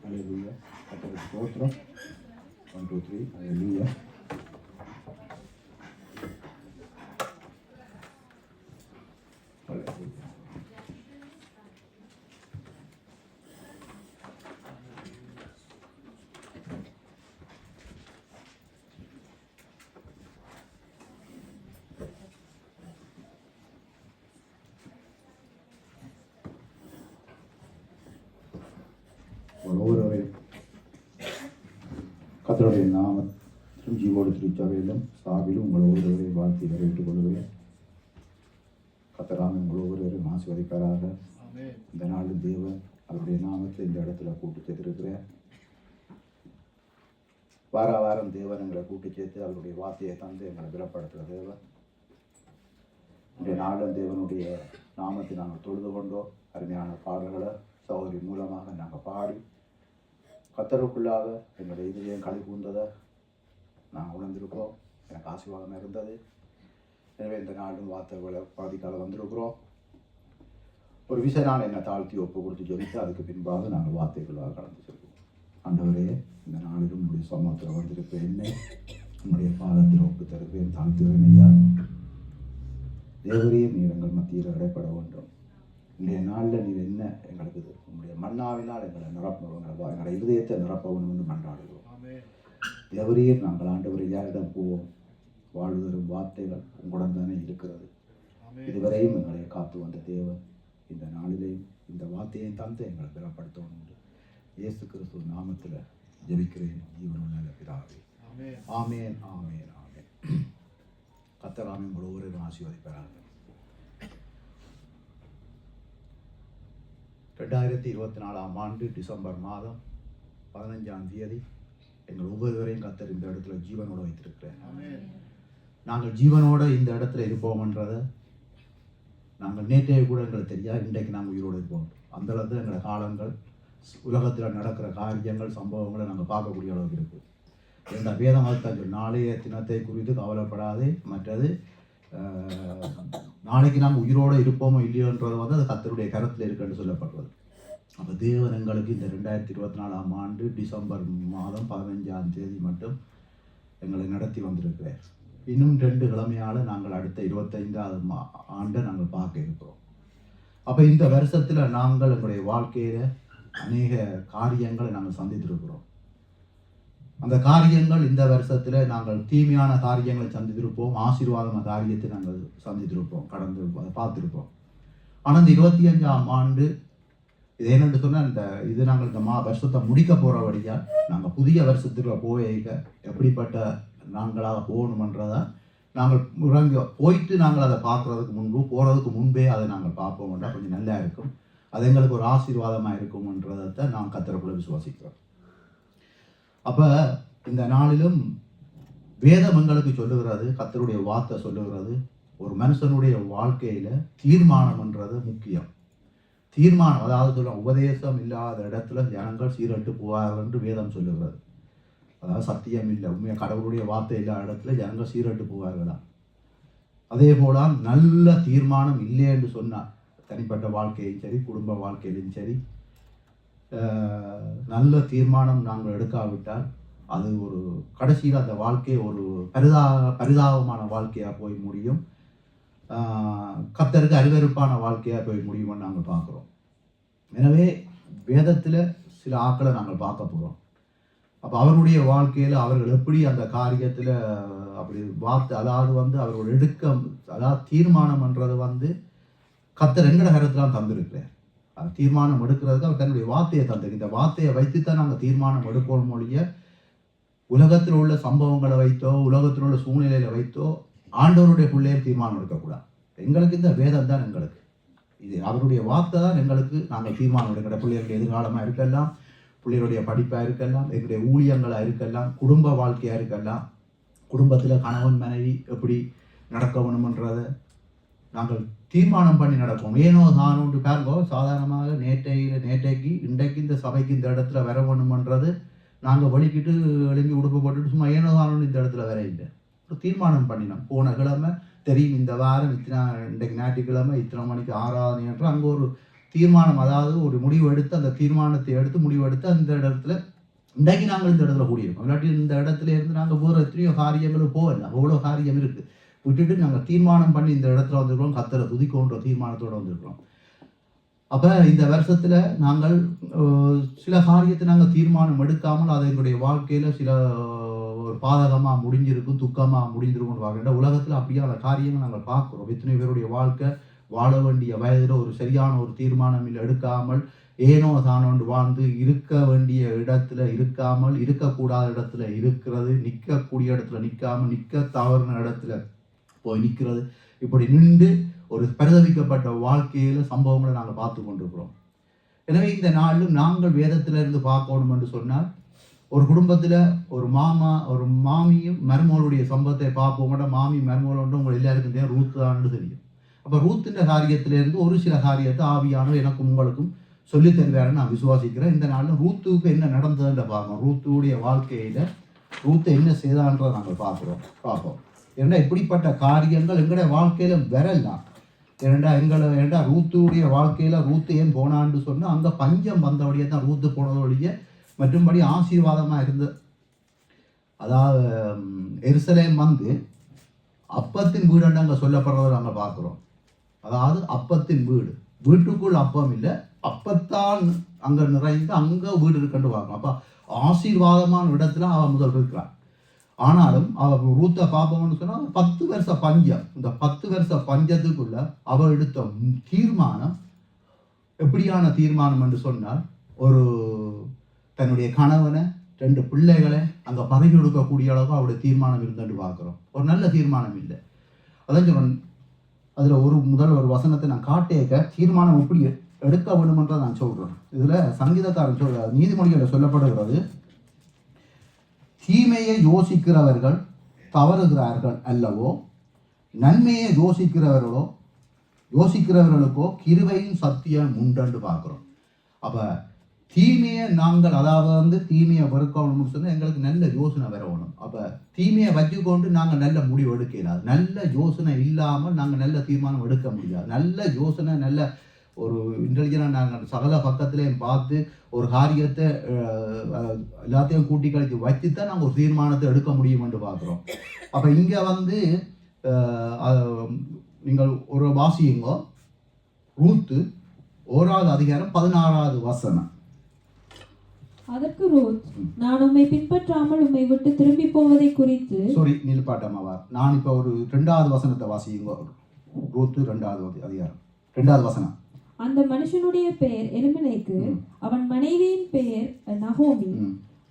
Hallelujah. கர்த்தருக்கு ஸ்தோத்திரம். 1 2 3 Hallelujah. Hallelujah. ஒவ்வொருவரையும் கர்த்தருடைய நாமத்திலும் ஜீவோடு திருச்சபையிலும் சார்பிலும் உங்கள் ஒவ்வொருவரையும் வாழ்த்தி வரவேற்றுக் கொள்கிறேன். கர்த்தராமே உங்கள் ஒவ்வொருவரையும் ஆசீர்வதிப்பாராக. இந்த நாளில் தேவன் அவருடைய நாமத்தை இந்த இடத்துல கூட்டு சேர்த்திருக்கிறேன். வாரம் தேவன் எங்களை கூட்டு சேர்த்து அவருடைய வார்த்தையை தந்து எங்களை பலப்படுத்துகிற தேவன். இன்றைய நாளில் தேவனுடைய நாமத்தை நாங்கள் தொழுது கொண்டோம். அருமையான பாடல்களை சகோதரி மூலமாக நாங்கள் பாடி கர்த்தருக்குள்ளாக எங்களுடைய இதயம் களி கூர்ந்ததை நாங்கள் உணர்ந்திருக்கிறோம். எனக்கு ஆசீர்வாதமாக இருந்தது. எனவே இந்த நாளும் வார்த்தைகளை பாதிக்கால வந்திருக்கிறோம். ஒரு விஷயம் நான் என்னை தாழ்த்தி ஒப்பு கொடுத்து ஜெபித்து அதுக்கு பின்பாக நாங்கள் வார்த்தைகளாக கடந்து செல்வோம். ஆண்டவரே, இந்த நாளிலும் உங்களுடைய சமூகத்தில் வந்திருக்க என்னை உங்களுடைய பாதத்தில் ஒப்பு தருவேன், தாழ்த்துவேன் ஐயா. தேவரே, நீர் எங்கள் மத்தியில் இடைப்பட வேண்டும். இன்றைய நாளில் நீர் என்ன எங்களுக்கு உங்களுடைய மன்னாவினால் எங்களை நிரப்பணும், எங்களுடைய இருதயத்தை நிரப்பணும் என்று மன்றாடுகிறோம். தேவரீர், நாங்கள் ஆண்டவரை யாரிடம் போவோம்? வாழ்வதரும் வார்த்தைகள் உங்களுடன் தானே இருக்கிறது. இதுவரையும் எங்களை காத்து வந்த தேவன் இந்த நாளிலேயும் இந்த வார்த்தையை தந்து எங்களை பலப்படுத்தணும் என்று இயேசு கிறிஸ்து நாமத்தில் ஜெபிக்கிறேன் ஜீவனுள்ள பிதாவே. ஆமேன் ஆமேன் ஆமேன். கர்த்தராமே உங்கள் ஒவ்வொருவரும் ஆசீர்வதிப்பாராக. 2024ஆம் ஆண்டு டிசம்பர் மாதம் 15ஆம் தேதி எங்கள் ஒவ்வொருவரையும் கர்த்தர் இந்த இடத்துல ஜீவனோடு வைத்திருக்கிறேன். நாங்கள் ஜீவனோடு இந்த இடத்துல இருப்போம்ன்றதை நாங்கள் நேற்றைய கூட எங்களுக்கு தெரியாது. இன்றைக்கு நாங்கள் உயிரோடு இருப்போம். அந்த அளவுக்கு எங்களை காலங்கள் உலகத்தில் நடக்கிற காரியங்கள் சம்பவங்களை நாங்கள் பார்க்கக்கூடிய அளவுக்கு இருக்குது. இந்த வேத மதத்தை நாளைய தினத்தை குறித்து கவலைப்படாதே. மற்றது நாளைக்கு நாங்கள் உயிரோடு இருப்போமோ இல்லையோன்றது வந்து அது கர்த்தருடைய கருத்தில் இருக்குன்னு சொல்லப்படுறது. அப்போ தேவன் எங்களுக்கு இந்த 2024ஆம் ஆண்டு டிசம்பர் மாதம் 15ஆம் தேதி மட்டும் எங்களை நடத்தி வந்திருக்கிறார். இன்னும் 2 கிழமையால் நாங்கள் அடுத்த 25ஆவது ஆண்டை நாங்கள் பார்க்க இருக்கிறோம். அப்போ இந்த வருஷத்தில் நாங்கள் எங்களுடைய வாழ்க்கையில் அநேக காரியங்களை நாங்கள் சந்தித்திருக்கிறோம். அந்த காரியங்கள் இந்த வருஷத்தில் நாங்கள் தீமையான காரியங்களை சந்தித்திருப்போம், ஆசீர்வாதமான காரியத்தை நாங்கள் சந்தித்திருப்போம், கடந்து பார்த்துருப்போம். ஆனால் இந்த 25ஆம் ஆண்டு இது என்னென்னு சொன்னால் இது நாங்கள் இந்த வருஷத்தை முடிக்க போகிறபடியாக நாங்கள் புதிய வருஷத்துக்குள்ள எப்படிப்பட்ட நாங்களாக போகணுமன்றதை நாங்கள் போயிட்டு நாங்கள் அதை பார்க்குறதுக்கு போகிறதுக்கு முன்பே அதை நாங்கள் பார்ப்போம்னா கொஞ்சம் நல்லா இருக்கும். அது எங்களுக்கு ஒரு ஆசீர்வாதமாக இருக்கும்ன்றதை நாம் கர்த்தருக்குள்ள விசுவாசிக்கிறோம். அப்போ இந்த நாளிலும் வேதம் எங்களுக்கு சொல்லுகிறது, கர்த்தருடைய வார்த்தை சொல்லுகிறது, ஒரு மனுஷனுடைய வாழ்க்கையில் தீர்மானம்ன்றது முக்கியம். தீர்மானம், அதாவது சொல்ல உபதேசம் இல்லாத இடத்துல ஜனங்கள் சீரட்டு போவார்கள் என்று வேதம் சொல்லுகிறது. அதாவது சத்தியம் இல்லை, உண்மையாக கடவுளுடைய வார்த்தை இல்லாத இடத்துல ஜனங்கள் சீரட்டு போவார்களாம். அதே போல நல்ல தீர்மானம் இல்லை என்று சொன்னார், தனிப்பட்ட வாழ்க்கையும் சரி குடும்ப வாழ்க்கையிலும் சரி, நல்ல தீர்மானம் நாங்கள் எடுக்காவிட்டால் அது ஒரு கடைசியில் அந்த வாழ்க்கை ஒரு பரிதாபமான வாழ்க்கையாக போய் முடியும், கர்த்தருக்கு அருவருப்பான வாழ்க்கையாக போய் முடியும்னு நாங்கள் பார்க்குறோம். எனவே வேதத்தில் சில ஆட்களை நாங்கள் பார்க்க போகிறோம். அப்போ அவருடைய வாழ்க்கையில் அவர்கள் எப்படி அந்த காரியத்தில் அப்படி வார்த்தை, அதாவது வந்து அவர்கள் அதாவது தீர்மானம்ன்றது கர்த்தர் எங்கட கருத்துலாம் தந்திருக்கிறார். தீர்மானம் எடுக்கிறதுக்கு அவர் தன்னுடைய வார்த்தையை தந்திருக்கு. இந்த வார்த்தையை வைத்துத்தான் நாங்கள் தீர்மானம் எடுப்போம் மொழிய உலகத்தில் உள்ள சம்பவங்களை வைத்தோ உலகத்தில் உள்ள சூழ்நிலையில வைத்தோ ஆண்டவருடைய பிள்ளையர் தீர்மானம் எடுக்கக்கூடாது. எங்களுக்கு இந்த வேதம் தான் எங்களுக்கு, இது அவருடைய வார்த்தை தான் எங்களுக்கு. நாங்கள் தீர்மானம் எடுக்கிற பிள்ளைகளுடைய எதிர்காலமாக இருக்கலாம், பிள்ளைகளுடைய படிப்பாக இருக்கலாம், எங்களுடைய ஊழியங்களாக இருக்கலாம், குடும்ப வாழ்க்கையாக இருக்கலாம், குடும்பத்தில் கணவன் மனைவி எப்படி நடக்க வேணுமன்றதை நாங்கள் தீர்மானம் பண்ணி நடப்போம். ஏனோ தானோன்று பாருங்கோ, சாதாரணமாக நேற்றைக்கு இன்றைக்கு இந்த சபைக்கு இந்த இடத்துல வர வேணுமன்றது நாங்கள் வலிக்கிட்டு எழும்பி உடுப்பு போட்டுட்டு சும்மா ஏனோ தானோன்னு இந்த இடத்துல வர இல்லை. ஒரு தீர்மானம் பண்ணினோம். போன கிழமை தெரியும், இந்த வாரம் இத்தனை, இன்றைக்கு ஞாயிற்றுக்கிழமை இத்தனை மணிக்கு ஆராதனை என்று அங்கே ஒரு தீர்மானம், அதாவது ஒரு முடிவு எடுத்து அந்த தீர்மானத்தை எடுத்து முடிவு எடுத்து அந்த இடத்துல இன்றைக்கு நாங்கள் இந்த இடத்துல கூடியிருக்கோம். இல்லாட்டி இந்த இடத்துல இருந்து நாங்கள் வேறு எத்தனையோ காரியங்களும் போகலாம், அவ்வளோ காரியம் இருக்குது விட்டுட்டு நாங்கள் தீர்மானம் பண்ணி இந்த இடத்துல வந்திருக்கிறோம், கத்தரை துதிக்கோன்ற தீர்மானத்தோடு வந்திருக்கிறோம். அப்போ இந்த வருஷத்தில் நாங்கள் சில காரியத்தை நாங்கள் தீர்மானம் எடுக்காமல் அதை எங்களுடைய வாழ்க்கையில் சில ஒரு பாதகமாக முடிஞ்சிருக்கும், துக்கமாக முடிஞ்சிருக்கும்னு பார்க்கின்ற உலகத்தில் அப்படியான காரியங்கள் நாங்கள் பார்க்குறோம். இத்தனை பேருடைய வாழ்க்கை வாழ வேண்டிய வயதில் ஒரு சரியான ஒரு தீர்மானம் இல்லை எடுக்காமல் ஏனோ தானோண்டு வாழ்ந்து இருக்க வேண்டிய இடத்துல இருக்காமல் இருக்கக்கூடாத இடத்துல இருக்கிறது, நிற்கக்கூடிய இடத்துல நிற்காமல் நிற்க தவறுன இடத்துல போய் நிற்கிறது, இப்படி நின்று ஒரு பரிதவிக்கப்பட்ட வாழ்க்கையில சம்பவங்களை நாங்கள் பார்த்து கொண்டிருக்கிறோம். எனவே இந்த நாளிலும் நாங்கள் வேதத்திலிருந்து பார்க்கணும் என்று சொன்னால், ஒரு குடும்பத்தில் ஒரு மாமா ஒரு மாமியும் மருமகளுடைய சம்பவத்தை பார்ப்போம். மாமி மருமகளோட உங்கள் எல்லாருக்கும் தெரியும், ரூத்து தான் தெரியும். அப்போ ரூத்தின் காரியத்திலிருந்து ஒரு சில காரியத்தை ஆவியானவர் எனக்கும் உங்களுக்கும் சொல்லி தருவாருன்னு நான் விசுவாசிக்கிறேன். இந்த நாளில் ரூத்துக்கு என்ன நடந்ததுன்ற பார்க்கணும். ரூத்துடைய வாழ்க்கையில ரூத்து என்ன செய்தான்றதை நாங்கள் பார்ப்போம். ஏன்னா இப்படிப்பட்ட காரியங்கள் எங்களுடைய வாழ்க்கையில வரலாம். ஏண்டா ரூத்துடைய வாழ்க்கையில ரூத்து ஏன் போனான்னு சொன்னா, அங்க பஞ்சம் வந்தபடியே தான் ரூத்து போனதோடைய மற்றும்படி ஆசீர்வாதமா இருந்து, அதாவது எருசலேம் வந்து அப்பத்தின் வீடு அங்க சொல்லப்படுறதை நாங்கள் பார்க்கிறோம். அதாவது அப்பத்தின் வீடு, வீட்டுக்குள் அப்பம் இல்லை, அப்பத்தான் அங்க நிறைந்து அங்க வீடு இருக்குன்னு பார்க்கணும். அப்ப ஆசீர்வாதமான இடத்துல அவன் முதல் இருக்கிறான். ஆனாலும் அவள் ரூத்தை பார்ப்போம்னு சொன்னா 10 வருஷ பஞ்சம். இந்த 10 வருஷ பஞ்சத்துக்குள்ள அவள் எடுத்த தீர்மானம் எப்படியான தீர்மானம் என்று சொன்னால், ஒரு தன்னுடைய கணவனை 2 பிள்ளைகளை அங்க பதவி கொடுக்கக்கூடிய அளவுக்கு அவருடைய தீர்மானம் இருந்துட்டு பார்க்கிறோம். ஒரு நல்ல தீர்மானம் இல்லை. அதான் சொல்றேன், அதுல ஒரு வசனத்தை நான் காட்டேக்க தீர்மானம் எப்படி எடுக்க வேண்டுமென்ற நான் சொல்றேன். இதுல சங்கீதக்காரன் நீதிமொழிகளை சொல்லப்படுகிறது, தீமையை யோசிக்கிறவர்கள் தவறுகிறார்கள் அல்லவோ, நன்மையை யோசிக்கிறவர்களுக்கோ கிருபையும் சத்தியம் உண்டு பார்க்கிறோம். அப்ப தீமையை நாங்கள், அதாவது தீமையை வெறுக்கணும்னு சொன்னா எங்களுக்கு நல்ல யோசனை வரணும். அப்ப தீமையை வச்சுக்கொண்டு நாங்கள் நல்ல முடிவு எடுக்க இயலாது. நல்ல யோசனை இல்லாமல் நாங்கள் நல்ல தீர்மானம் எடுக்க முடியாது. நல்ல யோசனை, நல்ல ஒரு இன்டெலிஜென்ட் நாங்கள் சகல பக்கத்திலையும் பார்த்து ஒரு காரியத்தை எல்லாத்தையும் கூட்டி கழித்து வச்சு தான் நாங்கள் ஒரு தீர்மானத்தை எடுக்க முடியும் என்று பார்க்குறோம். அப்போ இங்கே நீங்கள் ஒரு வாசியுங்கோ, ரூத்து 1வது அதிகாரம் 16வது வசனம். அதற்கு ரூத், நான் உம்மை பின்பற்றாமல் உம்மை விட்டு திரும்பி போவதை குறித்து நில்பாட்டமாவார். நான் இப்போ ஒரு 2வது வசனத்தை வாசியுங்கோ. ரூத்து 2வது அதிகாரம் 2வது வசனம். அந்த மனுஷனுடைய பெயர் எலிமெலேக்கு, அவன் மனைவியின் பெயர் நகோமி.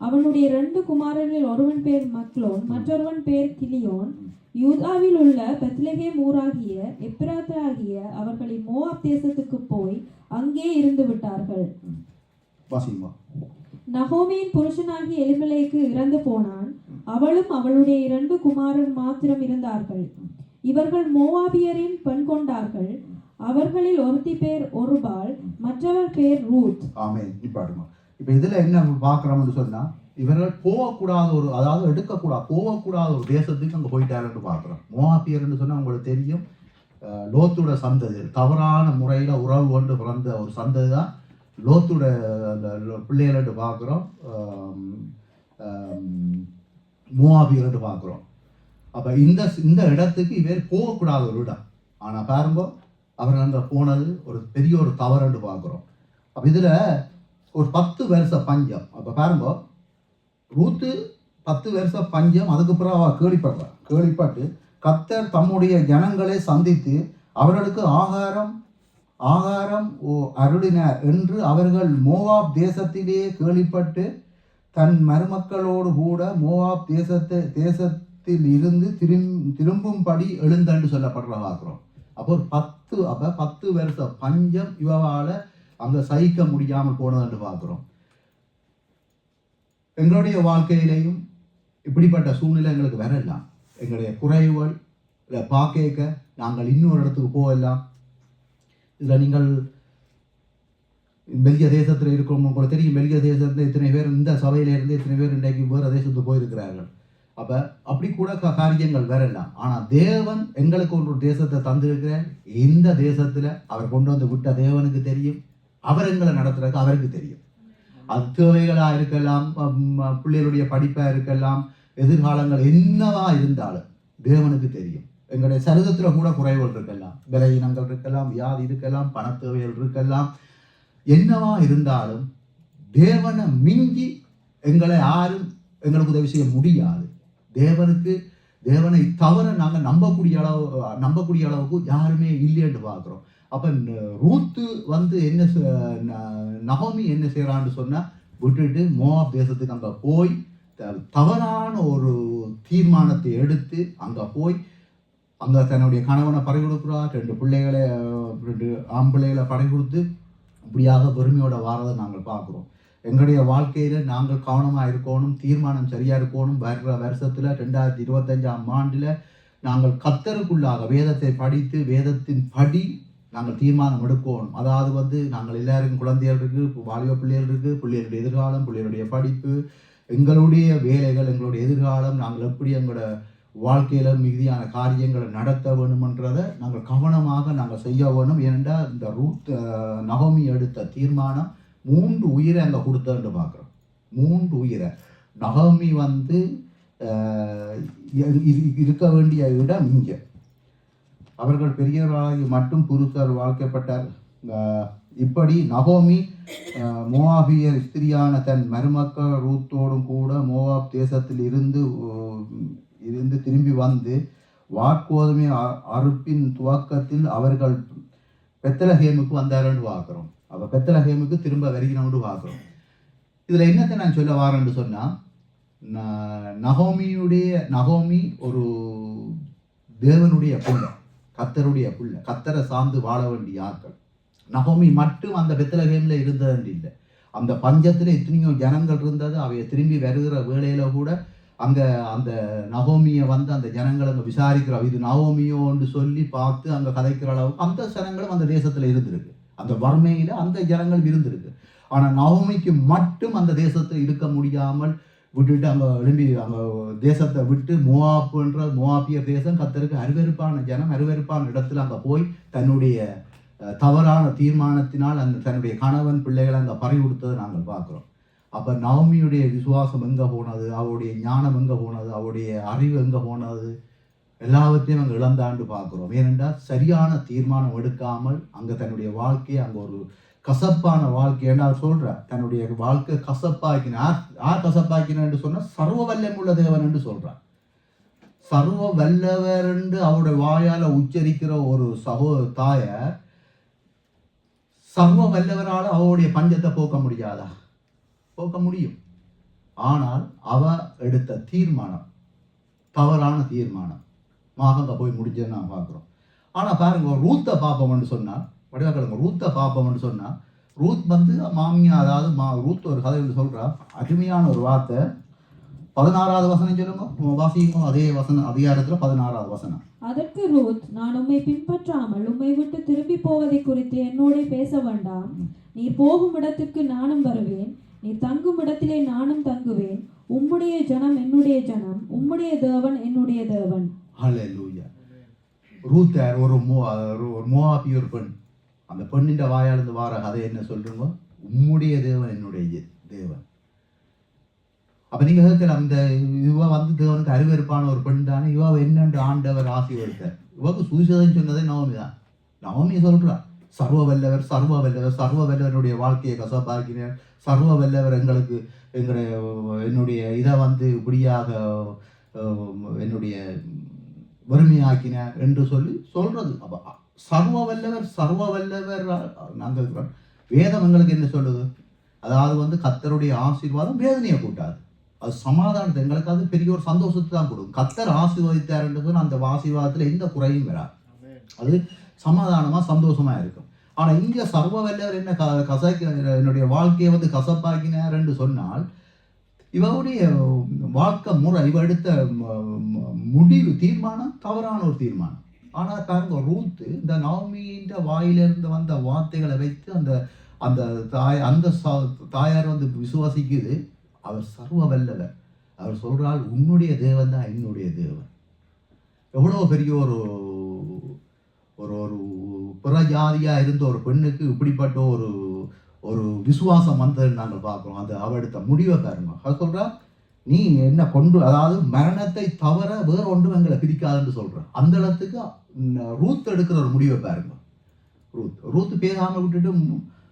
அவனுடைய 2 குமாரரில் ஒருவன் பேர் மக்லோன், மற்றொருவன் பேர் கிலியோன். யூதாவில் உள்ள பெத்லெகேம் ஊராகிய எப்ராத்தாகிய அவர்களை மோவாப் தேசத்துக்கு போய் அங்கே இருந்து விட்டார்கள். நகோமியின் புருஷனாகிய எலிமெலேக்கு இறந்து போனான். அவளும் அவளுடைய 2 குமாரர் மாத்திரம் இருந்தார்கள். இவர்கள் மோவாபியரின் பெண் கொண்டார்கள். அவர்களில் ஒருத்தி பேர் ஒருபால், மற்றவர் பேர் ரூத். ஆமென். இப்போ இதுல என்ன பார்க்கிறோம்னு சொன்னா, இவர்கள் போகக்கூடாத ஒரு தேசத்துக்கு அங்கே போயிட்டாருன்னு பார்க்குறோம். மோவாபியர்னு சொன்னா உங்களுக்கு தெரியும், லோத்தோட சந்ததி, தவறான முறையில உறவு கொண்டு பிறந்த ஒரு சந்ததி தான் லோத்தோட அந்த பிள்ளைகள்ட்டு பார்க்குறோம், மோவாபியர்ட்டு பார்க்குறோம். அப்ப இந்த இடத்துக்கு இவர் போகக்கூடாத ஒரு இடம். ஆனா பாருங்க, அவர்கள் அங்கே போனது ஒரு பெரிய ஒரு தவறுன்னு பார்க்குறோம். அப்போ இதில் ஒரு 10 வருஷ பஞ்சம். அப்போ பாருங்க, ரூத்து 10 வருஷ பஞ்சம். அதுக்கு பிறகு அவள் கேள்விப்பட்டு கர்த்தர் தம்முடைய ஜனங்களை சந்தித்து அவர்களுக்கு ஆகாரம் அருளினார் என்று அவர்கள் மோவாப் தேசத்திலேயே கேள்விப்பட்டு தன் மருமக்களோடு கூட மோவாப் தேசத்தில் இருந்து திரும்பும்படி எழுந்தன்று சொல்லப்படுற பார்க்குறோம். அப்போ ஒரு 10 வருஷ பஞ்சம் இவால அங்க சகிக்க முடியாமல் போனதுன்னு பார்க்கிறோம். எங்களுடைய வாழ்க்கையிலையும் இப்படிப்பட்ட சூழ்நிலை எங்களுக்கு வரலாம். எங்களுடைய குறைவுகள் பார்க்க நாங்கள் இன்னொரு இடத்துக்கு போகலாம். இதுல நீங்கள் பெல்கிய தேசத்துல இருக்கணும், உங்களுக்கு தெரியும், பெல்கிய தேசத்துல இத்தனை பேர், இந்த சபையில இருந்து இத்தனை பேர் இன்றைக்கு வேறு தேசத்துக்கு போயிருக்கிறார்கள். அப்ப அப்படி கூட காரியங்கள் வரலாம். ஆனா தேவன் எங்களுக்கு ஒரு தேசத்தை தந்திருக்கிறார். இந்த தேசத்துல அவர் கொண்டு வந்து விட்ட தேவனுக்கு தெரியும். அவர் எங்களை நடத்துறதுக்கு அவருக்கு தெரியும். அது தேவைகளாக இருக்கலாம், பிள்ளைகளுடைய படிப்பாக இருக்கலாம், எதிர்காலங்கள் என்னவா இருந்தாலும் தேவனுக்கு தெரியும். எங்களுடைய சரிதத்தில் கூட குறைவுகள் இருக்கலாம், பலவீனங்கள் இருக்கலாம், வியாதி இருக்கலாம், பண தேவைகள் இருக்கலாம், என்னவா இருந்தாலும் தேவனை மிஞ்சி எங்களை யாரும் எங்களுக்கு உதவி செய்ய முடியாது. தேவனை தவிர நாங்கள் நம்பக்கூடிய அளவுக்கு யாருமே இல்லைன்னு பார்க்குறோம். அப்போ ரூத்து வந்து நகோமி என்ன செய்கிறான்னு சொன்னால், விட்டுட்டு மோவாப் தேசத்துக்கு அங்கே போய் தவறான ஒரு தீர்மானத்தை எடுத்து அங்கே போய் அங்கே தன்னுடைய கணவனை பறி கொடுக்குறா, 2 ஆம்பிள்ளைகளை பறி கொடுத்து இப்படியாக பெருமையோட வாரதை நாங்கள் பார்க்குறோம். எங்களுடைய வாழ்க்கையில் நாங்கள் கவனமாக இருக்கணும், தீர்மானம் சரியாக இருக்கணும். வர்ற வருஷத்தில் 2025ஆம் ஆண்டில் நாங்கள் கர்த்தருக்குள்ளாக வேதத்தை படித்து வேதத்தின் படி நாங்கள் தீர்மானம் எடுக்கணும். அதாவது வந்து நாங்கள் எல்லாருக்கும் குழந்தைகள் இருக்குது, வாலிப பிள்ளைகள் இருக்குது, பிள்ளைகளுடைய எதிர்காலம், பிள்ளைகளுடைய படிப்பு, எங்களுடைய வேலைகள், எங்களுடைய எதிர்காலம், நாங்கள் எப்படி எங்களோட வாழ்க்கையில் மிகுதியான காரியங்களை நடத்த வேணுமென்றதை நாங்கள் கவனமாக நாங்கள் செய்ய வேணும். ஏனென்றால் இந்த நகோமி எடுத்த தீர்மானம் 3 உயிரை அங்கே கொடுத்தன்னு பார்க்குறோம். 3 உயிரை. நகோமி வந்து இருக்க வேண்டிய இடம் இங்கே. அவர்கள் பெரியவர்களாகி மட்டும் புருஷர் வாழ்க்கைப்பட்டார். இப்படி நகோமி மோவாபிய ஸ்திரியான தன் மருமக்கள் ரூத்தோடும் கூட மோவாப் தேசத்தில் இருந்து திரும்பி வந்து வாட்கோதுமை அறுப்பின் துவக்கத்தில் அவர்கள் பெத்லஹேமுக்கு வந்தாருன்னு பார்க்குறோம். அப்போ பெத்லஹேமுக்கு திரும்ப வருகிறோம்னு பார்க்குறோம். இதில் என்னத்தை நான் சொல்ல வாரேன்னு சொன்னால், நகோமி ஒரு தேவனுடைய பிள்ளை, கர்த்தருடைய பிள்ளை, கர்த்தரை சார்ந்து வாழ வேண்டிய ஆட்கள். நகோமி மட்டும் அந்த பெத்லஹேமில் இருந்தது இல்லை. அந்த பஞ்சத்தில் எத்தனையோ ஜனங்கள் இருந்தது. அவைய திரும்பி வருகிற வேளையில கூட அங்கே அந்த நகோமியை வந்து அந்த ஜனங்கள் அங்கே விசாரிக்கிறோம், இது நகோமியோன்னு சொல்லி பார்த்து அங்கே கதைக்கிற அளவுக்கு அந்த ஜனங்களும் அந்த தேசத்தில் இருந்திருக்கு. அந்த வறுமையில் அந்த ஜனங்கள் இருந்திருக்கு. ஆனால் நகோமிக்கு மட்டும் அந்த தேசத்தில் இருக்க முடியாமல் விட்டுட்டு அங்கே எழும்பி அங்கே தேசத்தை விட்டு மோவாபியர் தேசம் கர்த்தருக்கு அருவருப்பான ஜனம், அருவருப்பான இடத்துல அங்கே போய் தன்னுடைய தவறான தீர்மானத்தினால் தன்னுடைய கணவன் பிள்ளைகளை அங்கே பறி கொடுத்ததை நாங்கள் பார்க்குறோம். அப்போ நகோமியுடைய விசுவாசம் எங்கே போனது, அவருடைய ஞானம் எங்கே போனது, அவருடைய அறிவு எங்கே போனது, எல்லாவற்றையும் அங்கே இழந்தாண்டு பார்க்குறோம். ஏனென்றால் சரியான தீர்மானம் எடுக்காமல் அங்கே தன்னுடைய வாழ்க்கையை அங்கே ஒரு கசப்பான வாழ்க்கை என்றால் சொல்கிறார். தன்னுடைய வாழ்க்கை கசப்பாக்கினார். யார் கசப்பாக்கினான்னு சொன்னால் சர்வ வல்லமுள்ள தேவன் என்று சொல்கிறார். சர்வ வல்லவர் என்று அவருடைய வாயால் உச்சரிக்கிற ஒரு தாயார் சர்வ வல்லவரால் அவருடைய பஞ்சத்தை போக்க முடியாதா? போக்க முடியும். ஆனால் அவ எடுத்த தீர்மானம் தவறான தீர்மானம் மாகங்க போய் முடிஞ்சதுன்னு நான் பார்க்குறோம். ஆனால் பாருங்க, ரூத்தை பார்ப்போம்னு சொன்னால், வடிவாக்கிழங்க ரூத்தை பார்ப்போம்னு சொன்னால், ரூத் வந்து மாமியா, அதாவது ரூத் ஒரு கதை சொல்கிறா. அருமையான ஒரு வார்த்தை. 16வது வசனம் சொல்லுங்க, வாசிக்கும் அதே வசனம், அதிகாரத்தில் 16வது வசனம். அதற்கு ரூத், நான் உம்மை பின்பற்றாமல் உம்மை விட்டு திரும்பி போவதை குறித்து என்னோட பேச வேண்டாம். நீர் போகும் இடத்துக்கு நானும் வருவேன், நீர் தங்கும் இடத்திலே நானும் தங்குவேன். உம்முடைய ஜனம் என்னுடைய ஜனம், உம்முடைய தேவன் என்னுடைய தேவன். ஹல்லேலூயா. ரூத் ஒரு மோவாபியர் பெண். அந்த பெண்ணின் வாயாலிருந்து வார கதை என்ன சொல்றீங்க? உம்முடைய தேவன் என்னுடைய தேவன். அப்ப நீங்க கேட்கலாம், அந்த இவ வந்து தேவனுக்கு அருவருப்பான ஒரு பெண் தானே, இவ என்னென்று ஆண்டவர் ஆசீர்வதித்தார். இவக்கு சுவிசேஷம் சொன்னதே நவமி தான். நவமி சொல்றா, சர்வ வல்லவர் சர்வ வல்லவர் சர்வ வல்லவனுடைய வாழ்க்கையை கசப்பாக்கினார், சர்வ வல்லவர் என்னுடைய இதை வந்து இப்படியாக என்னுடைய வறுமையாக்கினார் என்று சொல்றது. அப்ப சர்வ வல்லவர் நாங்கள் வேதம் எங்களுக்கு என்ன சொல்லுது? அதாவது வந்து கர்த்தருடைய ஆசீர்வாதம் வேதனையை கூட்டாது, அது சமாதானத்தை எங்களுக்கு அது பெரிய ஒரு சந்தோஷத்தை தான் கொடுக்கும். கர்த்தர் ஆசீர்வதித்தார்ன்றது அந்த ஆசீர்வாதத்தில் எந்த குறையும் வராது, அது சமாதானமா சந்தோஷமா இருக்கும். ஆனா இங்க சர்வ வல்லவர் என்ன என்னுடைய வாழ்க்கையை வந்து கசப்பாக்கினார் என்று சொன்னால், இவருடைய வாழ்க்கை முறை, இவ எடுத்த முடிவு தீர்மானம் தவறான ஒரு தீர்மானம். ஆனா பாருங்க, ரூத் இந்த நவமியின் வாயிலிருந்து வந்த வார்த்தைகளை வைத்து அந்த தாயார் வந்து விசுவாசிக்குது. அவர் சர்வ வல்லவர். அவர் சொல்றால், உன்னுடைய தேவன் தான் என்னுடைய தேவன். எவ்வளவு பெரிய ஒரு ஒரு ஒரு புறஜாதியா இருந்த ஒரு பெண்ணுக்கு இப்படிப்பட்ட ஒரு ஒரு விசுவாசம் வந்ததுன்னு நாங்கள் பார்க்குறோம். அது அவ எடுத்த முடிவை பாருங்க. அவ சொல்கிறா, நீ என்ன கொண்டு, அதாவது மரணத்தை தவிர வேற ஒன்றும் எங்களை பிரிக்காதுன்னு சொல்கிறேன். அந்த இடத்துக்கு ரூத் எடுக்கிற ஒரு முடிவை பாருங்க. ரூத் பேசாமல் விட்டுட்டு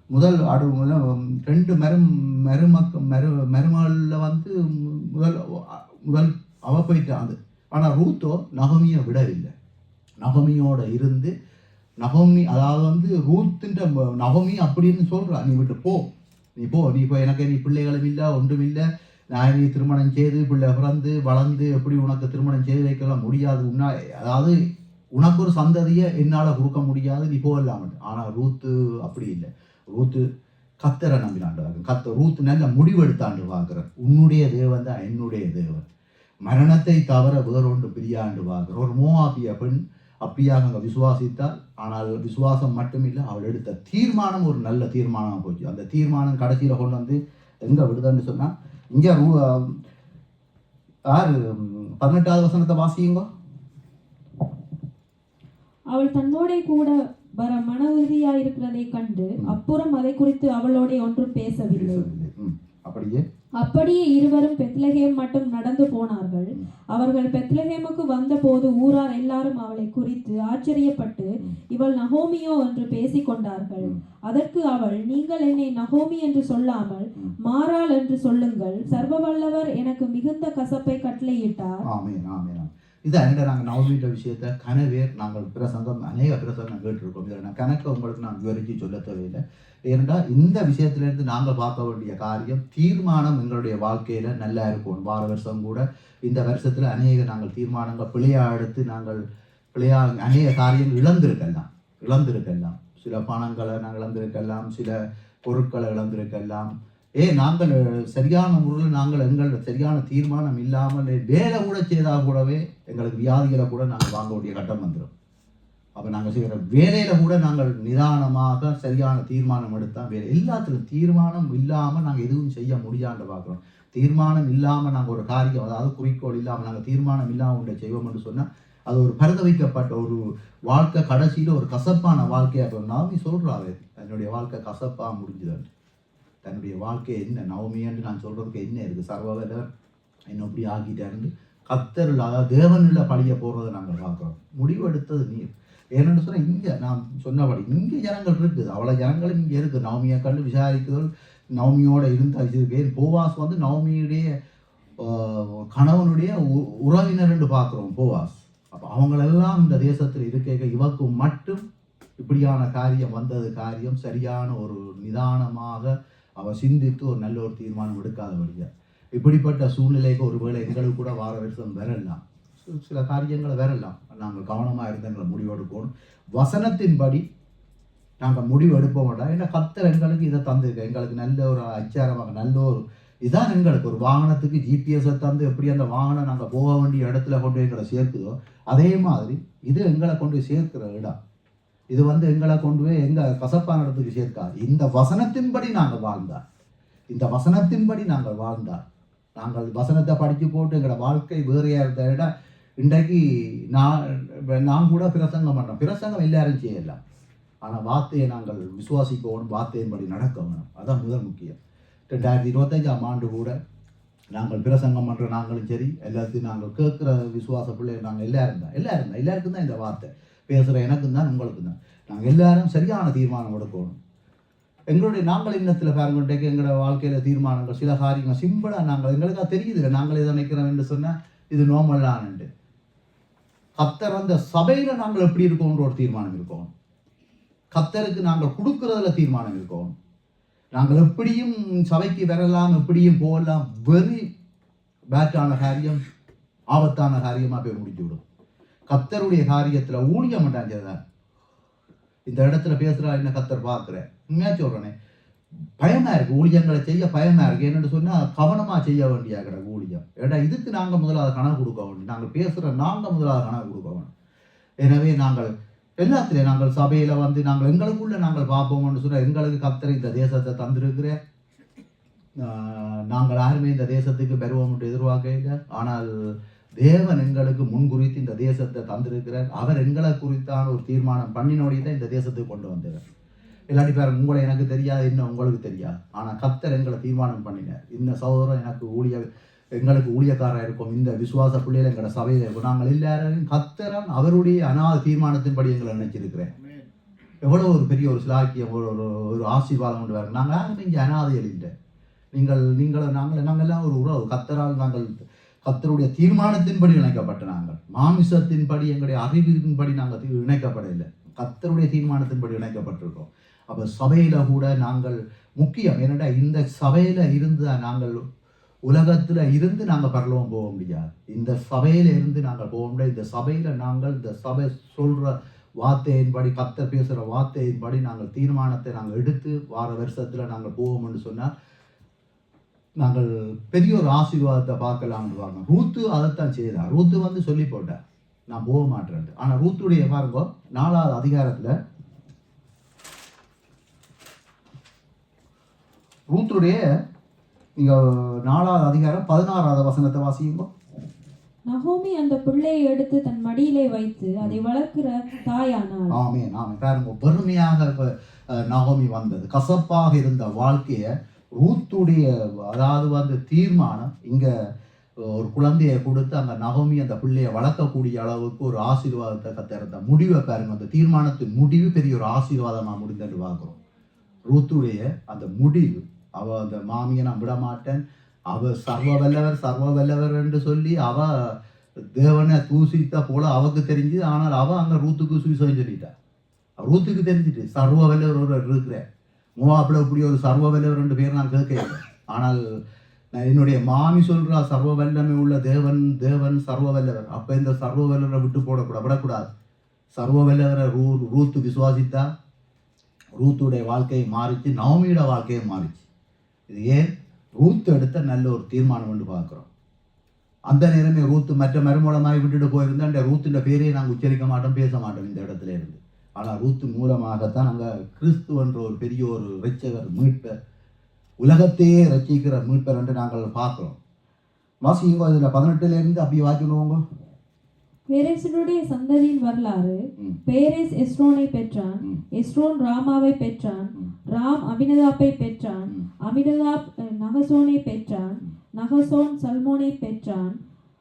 முதல் 2 மருமகளில் வந்து முதல் அவ போயிட்டான். அது ஆனால் ரூத்தோ நகோமியை விடவில்லை. நகோமியோட இருந்து நகோமி, அதாவது வந்து ரூத்துன்ற நகோமி அப்படின்னு சொல்கிறா, நீ விட்டு போ, நீ போ, எனக்கு நீ பிள்ளைகளும் இல்லை, ஒன்றும் இல்லை, நான் நீ திருமணம் செய்து பிள்ளை பிறந்து வளர்ந்து எப்படி உனக்கு திருமணம் செய்து வைக்கலாம் முடியாது, அதாவது உனக்கு ஒரு சந்ததியை என்னால் கொடுக்க முடியாது, நீ போகலாம. ஆனால் ரூத்து அப்படி இல்லை. ரூத்து கத்தரை நம்பினாண்டு ரூத்து நல்ல முடிவெடுத்தாண்டு பார்க்குற. உன்னுடைய தேவன் தான் என்னுடைய தேவன், மரணத்தை தவிர வேறொன்று பிரியாண்டு பார்க்குற ஒரு மோவாபிய பெண் அப்படியாக அங்கே விசுவாசித்தால். ஆனால் விசுவாசம் மட்டும் இல்லை, அவள் எடுத்த தீர்மானம் ஒரு நல்ல தீர்மானமாக போச்சு. அந்த தீர்மானம் கடைசியில் கொண்டு வந்து எங்கே விடுதான்னு சொன்னால், இங்கே 18வது வசனத்தை வாசியுங்க. அவள் தன்னோட கூட வர மன உறுதியாயிருக்கிறதை கண்டு அப்புறம் அதை குறித்து அவளோட ஒன்றும் பேசவில்லை. அப்படியே இருவரும் பெத்லகேம் மட்டும் நடந்து போனார்கள். அவர்கள் பெத்லகேமுக்கு வந்த போது ஊரார் எல்லாரும் அவளை குறித்து ஆச்சரியப்பட்டு, இவள் நகோமியோ என்று பேசிக் கொண்டார்கள். அதற்கு அவள், நீங்கள் என்னை நகோமி என்று சொல்லாமல் மாறாள் என்று சொல்லுங்கள், சர்வவல்லவர் எனக்கு மிகுந்த கசப்பை கட்டளையிட்டார். இதான் நாங்கள் நவமீட்ட விஷயத்த கனவேர் நாங்கள் அநேக பிரசங்கம் கேட்டிருக்கோம். இதில் கணக்கை உங்களுக்கு நான் விவரித்து சொல்ல தேவையில்லை. ஏனென்றால் இந்த விஷயத்திலிருந்து நாங்கள் பார்க்க வேண்டிய காரியம், தீர்மானம் எங்களுடைய வாழ்க்கையில் நல்லா இருக்கும். வார வருஷம் கூட இந்த வருஷத்தில் நாங்கள் தீர்மானங்கள் எடுத்து நாங்கள் அநேக காரியம் இழந்திருக்கலாம். சில பணங்களை நாங்கள் இழந்திருக்கலாம், சில பொருட்களை இழந்திருக்கலாம். நாங்கள் சரியான முறையில் எங்களோட சரியான தீர்மானம் இல்லாமல் வேலை கூட செய்தால் கூடவே எங்களுக்கு வியாதிகளை கூட நாங்கள் வாங்க வேண்டிய கட்டம் வந்துடும். அப்போ நாங்கள் செய்கிற வேலையில் கூட நாங்கள் நிதானமாக சரியான தீர்மானம் எடுத்தால், வேலை எல்லாத்திலும் தீர்மானம் இல்லாமல் நாங்கள் எதுவும் செய்ய முடியான்னு பார்க்குறோம். தீர்மானம் இல்லாமல் நாங்கள் ஒரு காரியம், அதாவது குறிக்கோள் இல்லாமல் நாங்கள் தீர்மானம் இல்லாமல் ஒன்றை செய்வோம் என்று சொன்னால், அது ஒரு பரிதவிக்கப்பட்ட ஒரு வாழ்க்கை, கடைசியில் ஒரு கசப்பான வாழ்க்கையாக. நவமி சொல்கிறாரு, என்னுடைய வாழ்க்கை கசப்பாக முடிஞ்சுதான். தன்னுடைய வாழ்க்கை என்ன நவமின்னு நான் சொல்கிறதுக்கு என்ன இருக்குது? சர்வவல்லவர் என்ன அப்படி ஆக்கிட்டாருந்து கத்தரில், அதாவது தேவனில் பழிய போகிறத நாங்கள் பார்க்குறோம். முடிவெடுத்தது நீர். ஏன்னு சொன்னால், இங்கே நான் சொன்னபடி இங்கே ஜனங்கள் இருக்குது, அவ்வளோ ஜனங்களும் இங்கே இருக்குது. நவமியை கண்டு விசாரிக்குதல், நவமியோட இருந்தால் போவாஸ் வந்து நவமியுடைய கணவனுடைய உறவினர் என்று பார்க்குறோம் போவாஸ். அப்போ அவங்களெல்லாம் இந்த தேசத்தில் இருக்க, இவக்கு மட்டும் இப்படியான காரியம் வந்தது. காரியம் சரியான ஒரு நிதானமாக அவள் சிந்தித்து ஒரு நல்ல ஒரு தீர்மானம் எடுக்காத வழியா. இப்படிப்பட்ட சூழ்நிலைக்கு ஒருவேளை எங்களுக்கு கூட வார வருஷம் வரலாம், சில காரியங்களை வரலாம். நாங்கள் கவனமாக இருந்து எங்களை முடிவெடுக்கணும். வசனத்தின்படி நாங்கள் முடிவு எடுப்ப மாட்டோம். ஏன்னா கர்த்தர் எங்களுக்கு இதை தந்திருக்க, எங்களுக்கு நல்ல ஒரு அச்சாரமாக நல்ல ஒரு இதான் எங்களுக்கு ஒரு வாகனத்துக்கு ஜிபிஎஸை தந்து எப்படி அந்த வாகனம் நாங்கள் போக வேண்டிய இடத்துல கொண்டு எங்களை சேர்க்குதோ, அதே மாதிரி இது எங்களை கொண்டு சேர்க்கிற இடம். இது வந்து எங்களை கொண்டு போய் எங்கள் கசப்பான இடத்துக்கு சேர்க்காது. இந்த வசனத்தின்படி நாங்கள் வாழ்ந்தார், நாங்கள் வசனத்தை படித்து போட்டு எங்களோட வாழ்க்கை வேறையாக இருந்த இடம். இன்றைக்கு நான் கூட பிரசங்கம் பண்ணுறோம். பிரசங்கம் எல்லாரும் செய்யலாம், ஆனால் வார்த்தையை நாங்கள் விசுவாசிக்கணும், வார்த்தையின்படி நடக்க வேணும். அதுதான் முதல் முக்கியம். 2025ஆம் ஆண்டு கூட நாங்கள் பிரசங்கம் பண்ணுற நாங்களும் சரி, எல்லாத்தையும் நாங்கள் கேட்குற விசுவாச பிள்ளைகள் நாங்கள் எல்லாருக்கும் தான் இந்த வார்த்தை பேசுகிற எனக்கும் தான் உங்களுக்கும் தான். நாங்கள் எல்லாரும் சரியான தீர்மானம் எடுக்கணும். நாங்கள் இன்னத்தில் பாருங்கள்டேக்கு எங்களோட வாழ்க்கையில் தீர்மானங்கள் சில காரியங்கள் சிம்பிளாக நாங்கள் எங்களுக்காக தெரியுது. நாங்கள் எதை நினைக்கிறோம் என்று சொன்னால் இது நோமல்லான்ட்டு. கத்தர் அந்த சபையில் நாங்கள் எப்படி இருக்கோன்ற ஒரு தீர்மானம் இருக்கணும். கத்தருக்கு நாங்கள் கொடுக்குறதுல தீர்மானம் இருக்கணும். நாங்கள் எப்படியும் சபைக்கு வரலாம், எப்படியும் போகலாம், வெரி பேட்டான காரியம், ஆபத்தான காரியமாக போய் முடித்து விடும். கத்தருடைய காரியத்தில் ஊழிய மாட்டாங்க. இந்த இடத்துல பேசுகிறா என்ன கத்தர் பார்க்குறேன், உண்மையாக சொல்கிறேனே, பயமாக இருக்குது. ஊழியங்களை செய்ய பயமாக இருக்குது. என்னென்னு சொன்னால் கவனமாக செய்ய வேண்டிய கிடக்கு ஊழியம். ஏடா இதுக்கு நாங்கள் முதலாவது கணக்கு கொடுக்க வேணும். நாங்கள் பேசுகிற நாங்கள் முதலாவது கணக்கு கொடுக்க வேணும். எனவே நாங்கள் எல்லாத்திலையும் நாங்கள் சபையில் வந்து நாங்கள் எங்களுக்குள்ளே நாங்கள் பார்ப்போம்னு சொன்னால், எங்களுக்கு கத்தர் இந்த தேசத்தை தந்திருக்கிறேன். நாங்கள் யாருமே இந்த தேசத்துக்கு பெறுவோம் என்று எதிர்பார்க்கல. ஆனால் தேவன் எங்களுக்கு முன்குறித்து இந்த தேசத்தை தந்திருக்கிறார். அவர் எங்களை குறித்தான ஒரு தீர்மானம் பண்ணினோடைய தான் இந்த தேசத்துக்கு கொண்டு வந்தவர். இல்லாட்டி பாருங்க, உங்களை எனக்கு தெரியாது, இன்னும் உங்களுக்கு தெரியாது. ஆனால் கர்த்தர் எங்களை தீர்மானம் பண்ணினார். இந்த சகோதரன் எனக்கு எங்களுக்கு ஊழியக்காரராக இருக்கும், இந்த விசுவாச பிள்ளைகள் எங்களோட சபையில் இருக்கும். நாங்கள் எல்லாரும் கர்த்தரன் அவருடைய அனாத தீர்மானத்தின்படி எங்களை நினைச்சிருக்கிறேன். எவ்வளோ ஒரு பெரிய ஒரு சிலாக்கியம், ஒரு ஆசீர்வாதம் கொண்டு வர. நாங்கள் யாருமே இங்கே அனாதைகள் இல்லை. நாங்கள் எல்லாம் ஒரு உறவு. கர்த்தரால் நாங்கள் கர்த்தருடைய தீர்மானத்தின்படி இணைக்கப்பட்ட நாங்கள். மாமிசத்தின்படி எங்களுடைய அறிவின்படி நாங்கள் இணைக்கப்படவில்லை. கர்த்தருடைய தீர்மானத்தின்படி இணைக்கப்பட்டிருக்கோம். அப்போ சபையில் கூட நாங்கள் முக்கியம். ஏனென்றா இந்த சபையில் இருந்து நாங்கள் உலகத்தில் இருந்து நாங்கள் பரலோகம் போக முடியாது. இந்த சபையில் இருந்து நாங்கள் போக முடியாது. இந்த சபையில் நாங்கள் இந்த சபை சொல்கிற வார்த்தையின்படி, கர்த்தர் பேசுகிற வார்த்தையின்படி நாங்கள் தீர்மானத்தை நாங்கள் எடுத்து வார வருஷத்தில் நாங்கள் போவோம்னு சொன்னால் நாங்கள் பெரிய ஒரு ஆசீர்வாதத்தை பார்க்கலாம்னு பாருங்க. ரூத்து அதைத்தான் செய்தார். ரூத்து சொல்லி போட்டார், நான் போக மாட்டேன். ஆனால் ரூத்துடைய பாருங்க 4வது அதிகாரத்தில் ரூத்துடைய நீங்கள் 4வது அதிகாரம் 16வது வசனத்தை வாசியுங்க. நகோமி அந்த பிள்ளையை எடுத்து தன் மடியிலே வைத்து அதை வளர்க்கிற தாயானாள். ஆமென் ஆமென். பாருங்க, பெருமையாக நகோமி வந்தது. கசப்பாக இருந்த வாழ்க்கையை ரூத்துடைய அதாவது தீர்மானம் இங்கே ஒரு குழந்தையை கொடுத்து அந்த நகோமி அந்த பிள்ளையை வளர்க்கக்கூடிய அளவுக்கு ஒரு ஆசீர்வாதத்தை கத்திருந்த முடிவை பாருங்க. அந்த தீர்மானத்தின் முடிவு பெரிய ஒரு ஆசீர்வாதமாக முடிந்தது பார்க்குறோம். ரூத்துடைய அந்த முடிவு, அவள் அந்த மாமியை நான் விட மாட்டேன், அவ சர்வ வல்லவர் என்று சொல்லி அவ தேவனை தூசித்த போல அவக்கு தெரிஞ்சு. ஆனால் அவ அங்கே ரூத்துக்கு சுவிசேஷம் சொல்லிட்டா. ரூத்துக்கு தெரிஞ்சிட்டு சர்வ வல்லவர் ஒருவர் இருக்கிறேன். மோவாப்பில் இப்படி ஒரு சர்வ வல்லவர் 2 பேர் நான் கேட்க. ஆனால் என்னுடைய மாமி சொல்கிறா சர்வ வல்லமை உள்ள தேவன் சர்வ வல்லவர். அப்போ இந்த சர்வ வல்லவரை விடக்கூடாது. சர்வ வல்லவரை ரூத்து விசுவாசித்தா. ரூத்துடைய வாழ்க்கையை மாறிச்சு, நவமியோட வாழ்க்கையை மாறிச்சு. இது ஏன்? ரூத்து எடுத்த நல்ல ஒரு தீர்மானம் என்று பார்க்குறோம். அந்த நேரமே ரூத்து மற்ற மறுமூலமாகி விட்டுட்டு போயிருந்தா அந்த ரூத்துன்ற பேரையே நாங்கள் உச்சரிக்க மாட்டோம், பேச மாட்டோம் இந்த இடத்துல இருந்து. ஆனால் ரூத்து மூலமாகத்தான் நாங்கள் கிறிஸ்துவன்ற ஒரு பெரிய ஒரு இரட்சகர், மீட்பர், உலகத்தையே ரட்சிக்கிற மீட்பர் என்று நாங்கள் பார்க்குறோம். வாசிங்க, இதில் 18லேருந்து அப்படியே வாசிடுவோங்க. பேரேசனுடைய சந்ததியின் வரலாறு. பேரேஸ் எஸ்ரோனை பெற்றான், எஸ்ரோன் ராமாவை பெற்றான், ராம் அமினதாப்பை பெற்றான், அமினதாப் நகசோனை பெற்றான், நகசோன் சல்மோனை பெற்றான்,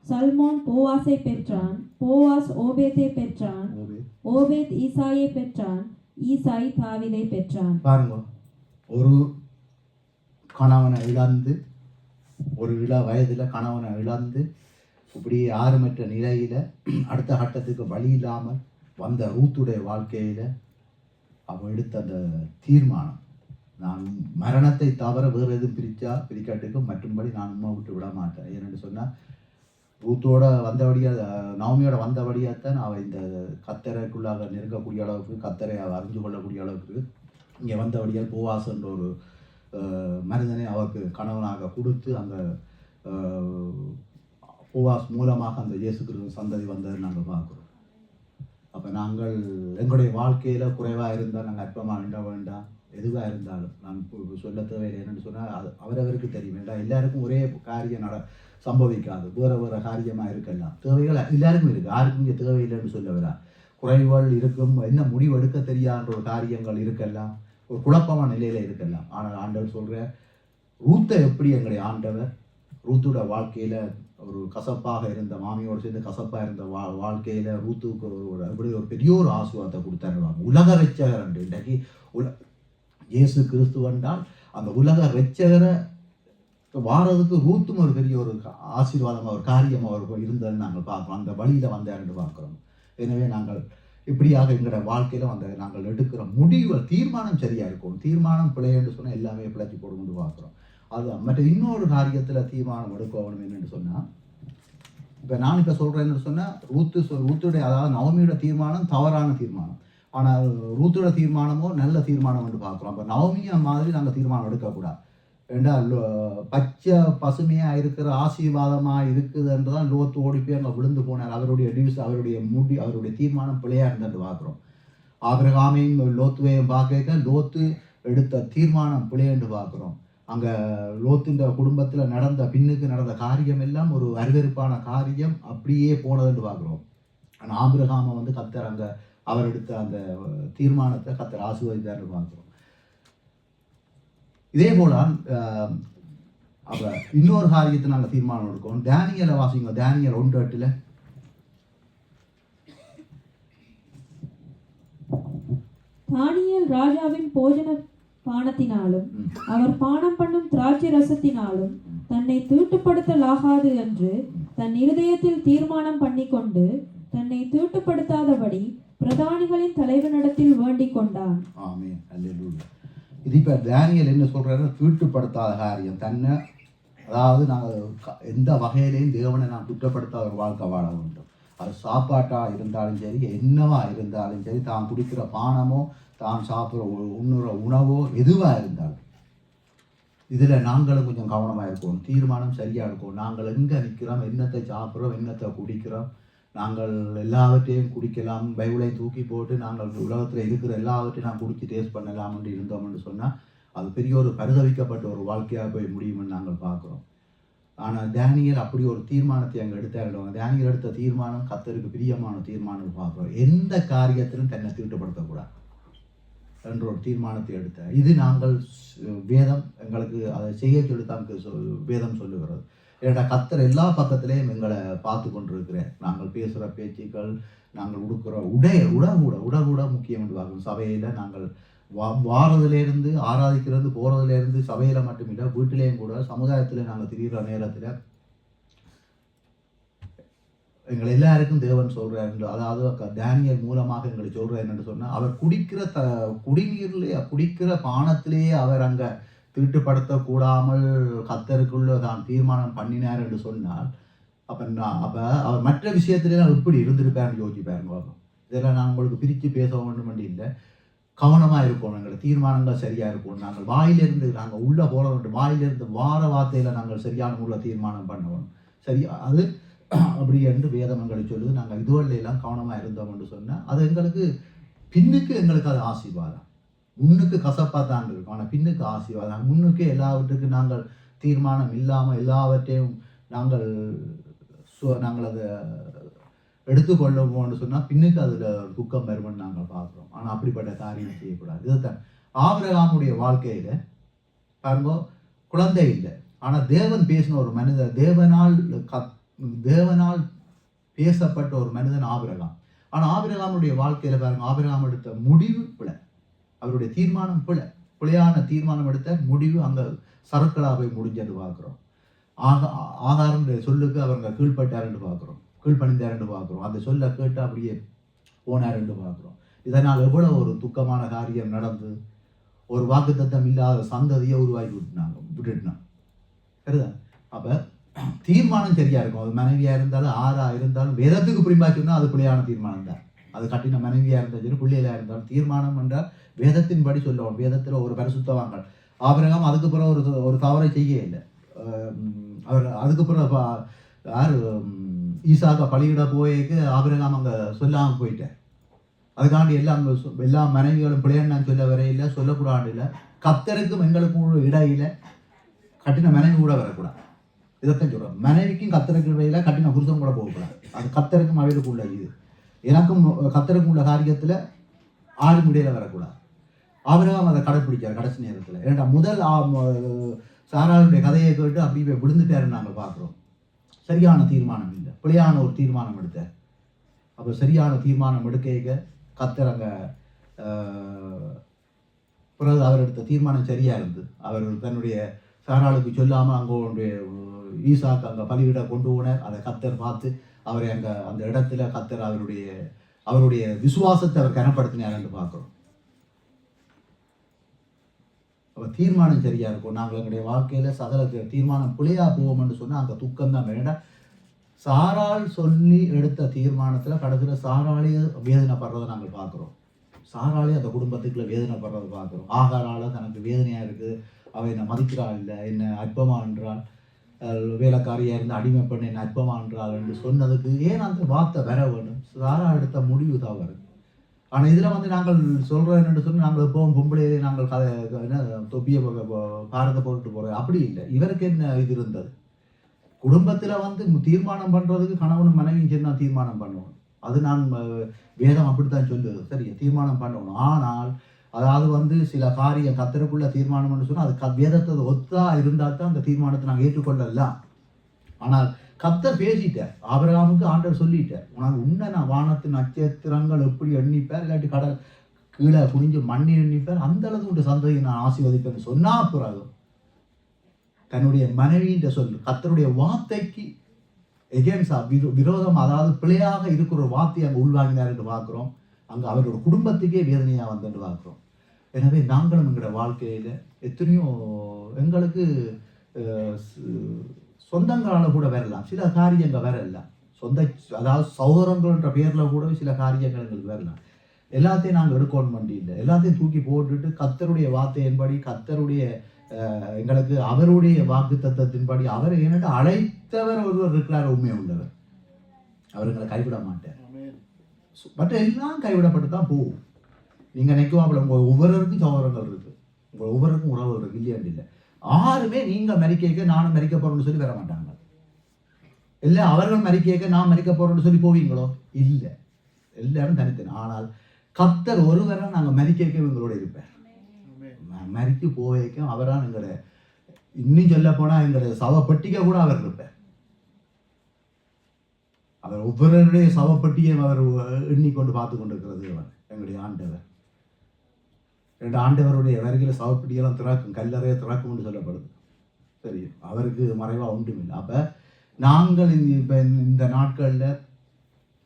சல்மோன் போவாஸை பெற்றான், போவாஸ் ஓபேத்தை பெற்றான், ஓபேத் ஈசாயை பெற்றான், ஈசாய் தாவீதை பெற்றான். பாருங்க, ஒரு கணவனை இழந்து, ஒரு வயதில் கணவனை இழந்து இப்படி ஆரம்பற்ற நிலையில் அடுத்த கட்டத்துக்கு வழி இல்லாமல் வந்த ரூத்துடைய வாழ்க்கையில் அவள் எடுத்த அந்த தீர்மானம், நான் மரணத்தை தவிர வேறு எதுவும் பிரிக்காட்டுக்கும் மற்றும்படி நான் உண்மை விட்டு விட மாட்டேன். ஏன்னு சொன்னால் ரூத்தோட வந்தபடியாக, நவமியோட வந்தபடியாகத்தான் அவள் இந்த கத்தரைக்குள்ளாக நெருங்கக்கூடிய அளவுக்கு, கத்தரை அவள் அறிந்து கொள்ளக்கூடிய அளவுக்கு இங்கே வந்தபடியால் போவாசன்ற ஒரு மனிதனை அவருக்கு கணவனாக கொடுத்து அந்த போவாஸ் மூலமாக அந்த இயேசு கிறிஸ்து சந்ததி வந்ததை நாங்கள் பார்க்குறோம். அப்போ நாங்கள் எங்களுடைய வாழ்க்கையில் குறைவாக இருந்தால் நாங்கள் அற்பமாக வேண்டாம், எதுவாக இருந்தாலும் நான் சொல்ல தேவையில்லை. என்னென்னு சொன்னால் அது அவரவருக்கு தெரியும். வேண்டாம், எல்லாருக்கும் ஒரே காரியம் சம்பவிக்காது, வேறு காரியமாக இருக்கலாம். தேவைகள் எல்லாருக்கும் இருக்குது, யாருக்கும் இங்கே தேவையில்லைன்னு சொல்ல வரா. குறைவுகள் இருக்கும், என்ன முடிவு எடுக்க தெரியாத ஒரு காரியங்கள் இருக்கலாம், ஒரு குழப்பமான நிலையில் இருக்கலாம். ஆனால் ஆண்டவர் சொல்கிற ரூத்தை எப்படி எங்களுடைய ஆண்டவர் ரூத்தோட வாழ்க்கையில் ஒரு கசப்பாக இருந்த, மாமியோடு சேர்ந்து கசப்பாக இருந்த வாழ்க்கையில் ரூத்துக்கு அப்படி ஒரு பெரிய ஒரு ஆசீர்வாதத்தை கொடுத்தாருவாங்க. உலக ரட்சகர் என்று இன்றைக்கு இயேசு கிறிஸ்து வந்தால் அந்த உலக ரட்சகரை வாரதுக்கு ரூத்தும் ஒரு பெரிய ஒரு ஆசீர்வாதமாக ஒரு காரியமாக அவர் இருந்ததுன்னு நாங்கள் பார்க்குறோம். அந்த வழியில் வந்தாருன்னு பார்க்குறோம். எனவே நாங்கள் இப்படியாக எங்களோட வாழ்க்கையில் வந்த நாங்கள் எடுக்கிற முடிவு, தீர்மானம் சரியாக இருக்கும். தீர்மானம் பிழைன்னு சொன்னால் எல்லாமே பிழைச்சி போடும்னு பார்க்குறோம். அதுதான் மற்ற இன்னொரு காரியத்தில் தீர்மானம் எடுக்கணும் என்னென்னு சொன்னால், இப்போ நான் இப்போ சொல்கிறேன்னு சொன்னால் ரூத்துடைய அதாவது நவமியோட தீர்மானம் தவறான தீர்மானம், ஆனால் ரூத்தோட தீர்மானமோ நல்ல தீர்மானம் என்று பார்க்குறோம். அப்போ நவமியை மாதிரி நாங்கள் தீர்மானம் எடுக்கக்கூடாது. ஏண்டா பச்சை பசுமையாக இருக்கிற ஆசீர்வாதமாக இருக்குதுன்று தான் லோத்து ஓடி போய் அங்கே விழுந்து போனார். அவருடைய தீர்மானம் பிழையாக இருந்துட்டு பார்க்குறோம். ஆபிரகாமையும் லோத்துவையும் பார்க்க லோத்து எடுத்த தீர்மானம் பிழையென்று பார்க்குறோம். அங்கே லோத்தின் குடும்பத்தில் பின்னுக்கு நடந்த காரியம் எல்லாம் ஒரு அருவருப்பான காரியம், அப்படியே போனதுன்னு பார்க்குறோம். ஆனால் ஆபிரகாமை கத்தர் அங்கே அவர் எடுத்த அந்த தீர்மானத்தை கத்தர் ஆசீர்வதித்தார்னு பார்க்குறோம். இதே போல அப்ப இன்னொரு காரியத்தை நாங்கள் தீர்மானம் எடுக்கணும். தானியேலை வாசிங்க. தானியேல் 1:8. தானியேல் ராஜாவின் போஜன பானத்தினாலும் அவர் பானம் பண்ணும் திராட்சை ரசத்தினாலும் தன்னை தீட்டுப்படுத்தலாகாது என்று தன் இருதயத்தில் தீர்மானம் பண்ணிக்கொண்டு தன்னை தீட்டுப்படுத்தாதபடி பிரதானிகளின் தலைவனிடத்தில் வேண்டிக் கொண்டான். ஆமென். அல்லேலூயா. இது இப்போ தானியேல் என்ன சொல்றாரு? தீட்டுப்படுத்தாத காரியம் தன்னை, அதாவது நாங்கள் எந்த வகையிலையும் தேவனை நான் குற்றப்படுத்தாத ஒரு வாழ்க்கை வாழ வேண்டும். அது சாப்பாட்டாக இருந்தாலும் சரி, என்னவா இருந்தாலும் சரி, தான் குடிக்கிற பானமோ தான் சாப்பிட்ற உண்ணுற உணவோ எதுவாக இருந்தாலும் இதில் நாங்களும் கொஞ்சம் கவனமாக இருக்கணும். தீர்மானம் சரியாக இருக்கும். நாங்கள் எங்கே நிற்கிறோம், என்னத்தை சாப்பிட்றோம், என்னத்தை குடிக்கிறோம். நாங்கள் எல்லாவற்றையும் குடிக்கலாம், பைபிளை தூக்கி போட்டு நாங்கள் உலகத்தில் இருக்கிற எல்லாவற்றையும் நான் குடிச்சு டேஸ்ட் பண்ணலாம்னு இருந்தோம்னு சொன்னால் அது பெரிய ஒரு பரிதவிக்கப்பட்ட ஒரு வாழ்க்கையாக போய் முடியும்னு நாங்கள் பார்க்குறோம். ஆனால் தானியேல் அப்படி ஒரு தீர்மானத்தை அங்கே எடுத்தாருவாங்க. தானியேல் எடுத்த தீர்மானம் கர்த்தருக்கு பிரியமான தீர்மானம் பார்க்குறோம். எந்த காரியத்திலும் தன்னை தீட்டுப்படுத்தக்கூடாது என்ற ஒரு தீர்மானத்தை எடுத்தார். இது நாங்கள் வேதம் எங்களுக்கு அதை செய்ய சொல்லித்தான் வேதம் சொல்லுகிறது. ஏன்னா கர்த்தர் எல்லா பக்கத்திலையும் எங்களை பார்த்து கொண்டிருக்கிறேன். நாங்கள் பேசுகிற பேச்சுக்கள், நாங்கள் உடுக்கிற உடை கூட முக்கியம் என்று பார்க்கணும். சபையில் நாங்கள் வாரதுலேருந்து ஆராதிக்கிறது போகிறதுலேருந்து சபையில் மட்டும் இல்லை, வீட்டிலேயும் கூட சமுதாயத்தில் நாங்கள் திரிகிற நேரத்தில் எங்களை எல்லாருக்கும் தேவன் சொல்கிறார். அதாவது தானியேல் மூலமாக எங்களை சொல்கிறார் என்னென்னு சொன்னால், அவர் குடிக்கிற குடிநீர்லேயே குடிக்கிற பானத்திலேயே அவர் அங்கே தீட்டுப்படுத்தக்கூடாமல் கர்த்தருக்குள்ள தான் தீர்மானம் பண்ணினார் என்று சொன்னால், அப்போ அவர் மற்ற விஷயத்திலாம் எப்படி இருந்திருப்பாருன்னு யோசிப்பாருங்க. இதெல்லாம் நான் உங்களுக்கு பிரித்து பேச வேண்டும் என்று இல்லை, கவனமாக இருக்கணும். எங்களை தீர்மானங்கள் சரியாக இருக்கணும். நாங்கள் வாயிலிருந்து நாங்கள் உள்ளே போக வேண்டும். வாயிலிருந்து வார வார்த்தையில் நாங்கள் சரியான உள்ள தீர்மானம் பண்ணணும். சரி, அது அப்படி என்று வேதம் எங்களை சொல்லுது. நாங்கள் இதுவரையெல்லாம் கவனமாக இருந்தோம் என்று சொன்னால் அது எங்களுக்கு பின்னுக்கு எங்களுக்கு அது ஆசீர்வாதம். முன்னுக்கு கசப்பாக தான் இருக்கும், ஆனால் பின்னுக்கு ஆசீர்வாதம். முன்னுக்கு எல்லாவற்றுக்கும் நாங்கள் தீர்மானம் இல்லாமல் எல்லாவற்றையும் நாங்கள் அதை எடுத்துக்கொள்ளவோம்னு சொன்னால் பின்னுக்கு அதில் துக்கம் வரும்னு நாங்கள் பார்க்குறோம். ஆனால் அப்படிப்பட்ட காரியம் செய்யக்கூடாது. இதுதான் ஆபிரகாமுடைய வாழ்க்கையில் பாருங்க, குழந்தை இல்லை, ஆனால் தேவன் பேசின ஒரு மனிதர், தேவனால் பேசப்பட்ட ஒரு மனிதன் ஆபிரகாம். ஆனால் ஆபிரகாமுடைய வாழ்க்கையில் பாருங்க, ஆபிரகாம் எடுத்த முடிவு பிழை, அவருடைய தீர்மானம் பிழையான தீர்மானம் எடுத்த முடிவு அங்கே சறுக்கலாக போய் முடிஞ்சது பார்க்குறோம். ஆகாரம் சொல்லுக்கு அவங்க கீழ்பட்டாருன்னு பார்க்குறோம், கீழ்பணிந்தாருன்னு பார்க்குறோம். அந்த சொல்ல கேட்டு அப்படியே போனாருன்னு பார்க்குறோம். இதனால் எவ்வளோ ஒரு துக்கமான காரியம் நடந்து ஒரு வாக்குத்தத்தம் இல்லாத சந்ததியை உருவாக்கி விட்டுட்டான். சரிதான்? அப்போ தீர்மானம் சரியாக இருக்கும். அது மனைவியாக இருந்தாலும் ஆறாக இருந்தாலும் வேதத்துக்கு புரிம்பாச்சுன்னா அது பிள்ளையான தீர்மானம் தான். அது கட்டின மனைவியாக இருந்தாலும் சரி, பிள்ளைகளாக இருந்தாலும் தீர்மானம் என்றால் வேதத்தின்படி சொல்லுவோம். வேதத்தில் ஒரு பரிசுத்தவான்கள் ஆபிரகாம் அதுக்கு பிறகு ஒரு தவறை செய்ய இல்லை. அவர் அதுக்கு பிறகு யார் ஈசாக்கா பலியிட போய்க்கு ஆபிரகாம் அங்கே சொல்லாமல் போயிட்டேன். அதுக்காண்டி எல்லா மனைவிகளும் பிள்ளைன்னு நான் சொல்ல வரையில்லை, சொல்லக்கூடாது இல்லை. கர்த்தருக்கும் எங்களுக்கும் இடையில கட்டின மனைவி கூட வரக்கூடாது. இதைத்தான் சொல்கிறோம். மனைவிக்கும் கர்த்தருக்கு இடையில கட்டின புருஷன் கூட போகக்கூடாது. அது கர்த்தருக்கும் அவைகளுக்கு உள்ள இது. எனக்கும் கர்த்தருக்கும் உள்ள காரியத்தில் ஆறு முடியல வரக்கூடாது. ஆபிரகாம் அதை கடைப்பிடிச்சார் கடைசி நேரத்தில். ஏன்னா முதல் சாராளுடைய கதையை கேட்டு அப்படி விழுந்துட்டாருன்னு நாங்கள் பார்க்குறோம். சரியான தீர்மானம் இல்லை, பிழையான ஒரு தீர்மானம் எடுத்தார். அப்போ சரியான தீர்மானம் எடுக்க கர்த்தர் அங்கே பிறகு அவர் எடுத்த தீர்மானம் சரியாக இருந்து அவர் தன்னுடைய சாராளுக்கு சொல்லாமல் அங்கே ஈசாக்கு அங்கே பலியிட கொண்டு போனார். அதை கர்த்தர் பார்த்து அவரை அங்கே அந்த இடத்துல கர்த்தர் அவருடைய விசுவாசத்தை அவர் கனப்படுத்தினார் என்று பார்க்குறோம். அப்போ தீர்மானம் சரியாக இருக்கும். நாங்கள் எங்களுடைய வாழ்க்கையில் சகல தீர்மானம் பிழையாக போவோம்னு சொன்னால் அந்த துக்கம் தான் வேண்டாம். சாராள் சொல்லி எடுத்த தீர்மானத்தில் கடைசியில் சாராளையே வேதனைப்படுறதை நாங்கள் பார்க்குறோம். சாராளே அந்த குடும்பத்துக்குள்ள வேதனைப்படுறதை பார்க்குறோம். ஆகாரால் தனக்கு வேதனையாக இருக்குது, அவள் என்னை மதிக்கிறாள் இல்லை, என்னை அற்பமாக என்றாள், வேலைக்காரியாக இருந்து அடிமை பண்ண என்னை அற்பமாக என்றாள் என்று சொன்னதுக்கு ஏன் அந்த வார்த்தை வர வேணும்? சாரா எடுத்த முடிவு தான் வருது. ஆனால் இதில் நாங்கள் சொல்கிறோம் என்னென்னு சொல்லி நாங்கள் எப்போவும் பொம்பளையிலே நாங்கள் தொப்பியை பாரத்தை போட்டு போகிறோம். அப்படி இல்லை. இவருக்கு என்ன இது இருந்தது? குடும்பத்தில் தீர்மானம் பண்ணுறதுக்கு கணவனும் மனைவியும் சேர்ந்து நான் தீர்மானம் பண்ணுவோம். அது நான் வேதம் அப்படித்தான் சொல்லுது. சரி, தீர்மானம் பண்ணணும். ஆனால் அதாவது சில காரியம் கத்தருக்குள்ள தீர்மானம்னு சொன்னால் அது வேதத்தை ஒத்தா இருந்தால் தான் அந்த தீர்மானத்தை நாங்கள் ஏற்றுக்கொள்ளலாம். ஆனால் கத்தர் பேசிட்டார், ஆபிரகாமுக்கு ஆண்டவர் சொல்லிட்டார், உனக்கு உன்னை நான் வானத்து நட்சத்திரங்கள் எப்படி எண்ணிப்பார், இல்லாட்டி கடல் கீழே குனிஞ்சு மண்ணி எண்ணிப்பார், அந்த அளவுக்கு உண்டு சந்ததியை நான் ஆசீர்வதிப்பேன் சொன்னா பிறகு தன்னுடைய மனைவின்ற சொல் கத்தருடைய வார்த்தைக்கு எகேன்ஸ்டா விரோதம், அதாவது பிழையாக இருக்கிற ஒரு வார்த்தையை அங்கே உள்வாங்கினார் என்று பார்க்குறோம். அங்கே அவரோட குடும்பத்துக்கே வேதனையாக வந்துட்டு பார்க்குறோம். எனவே நாங்களும் எங்களோட வாழ்க்கையில் எத்தனையோ எங்களுக்கு சொந்தங்களால் கூட வரலாம், சில காரியங்கள் வரலாம், அதாவது சௌரங்கள்ன்ற பேரில் கூட சில காரியங்கள் எங்களுக்கு வரலாம். எல்லாத்தையும் நாங்கள் எடுக்கணும் வண்டி இல்லை, எல்லாத்தையும் தூக்கி போட்டுட்டு கத்தருடைய வார்த்தையின்படி கத்தருடைய எங்களுக்கு அவருடைய வாக்கு தத்துவத்தின்படி அவர் என்னட்டு அழைத்தவர் ஒருவர் இருக்கிறார், உண்மை உள்ளவர், அவர் எங்களை கைவிட மாட்டார். மற்ற எல்லாம் கைவிடப்பட்டு தான் போகும். நீங்கள் நினைக்குவாங்கள உங்கள் ஒவ்வொருவருக்கும் சௌரங்கள் இருக்குது, உங்கள் ஒவ்வொருக்கும் உறவுகள் இருக்குது, இல்லையாண்டு இல்லை. யாருமே நீங்கள் மறிக்க நானும் மறிக்க போகிறோன்னு சொல்லி வர மாட்டாங்க. இல்லை அவர்கள் மறிக்க நான் மறிக்க போகிறோன்னு சொல்லி போவீங்களோ? இல்லை, எல்லாரும் தனித்தனி. ஆனால் கத்தர் ஒருவரை நாங்கள் மறிக்க எங்களோட இருப்பேன், மறித்து போவைக்கும் அவரால் எங்களோட, இன்னும் சொல்ல போனால் எங்களுடைய சவப்பட்டிக்க கூட அவர் இருப்பார். அவர் ஒவ்வொருடைய சவப்பட்டியும் அவர் எண்ணிக்கொண்டு பார்த்து கொண்டிருக்கிறது அவர் எங்களுடைய ஆண்டவர். 2 ஆண்டவருடைய வருகையில் சவப்பட்டியெல்லாம் திறக்கும், கல்லறையை திறக்கும் என்று சொல்லப்படுது. சரி, அவருக்கு மறைவாக ஒன்றுமில்லை. அப்போ நாங்கள் இப்போ இந்த நாட்களில்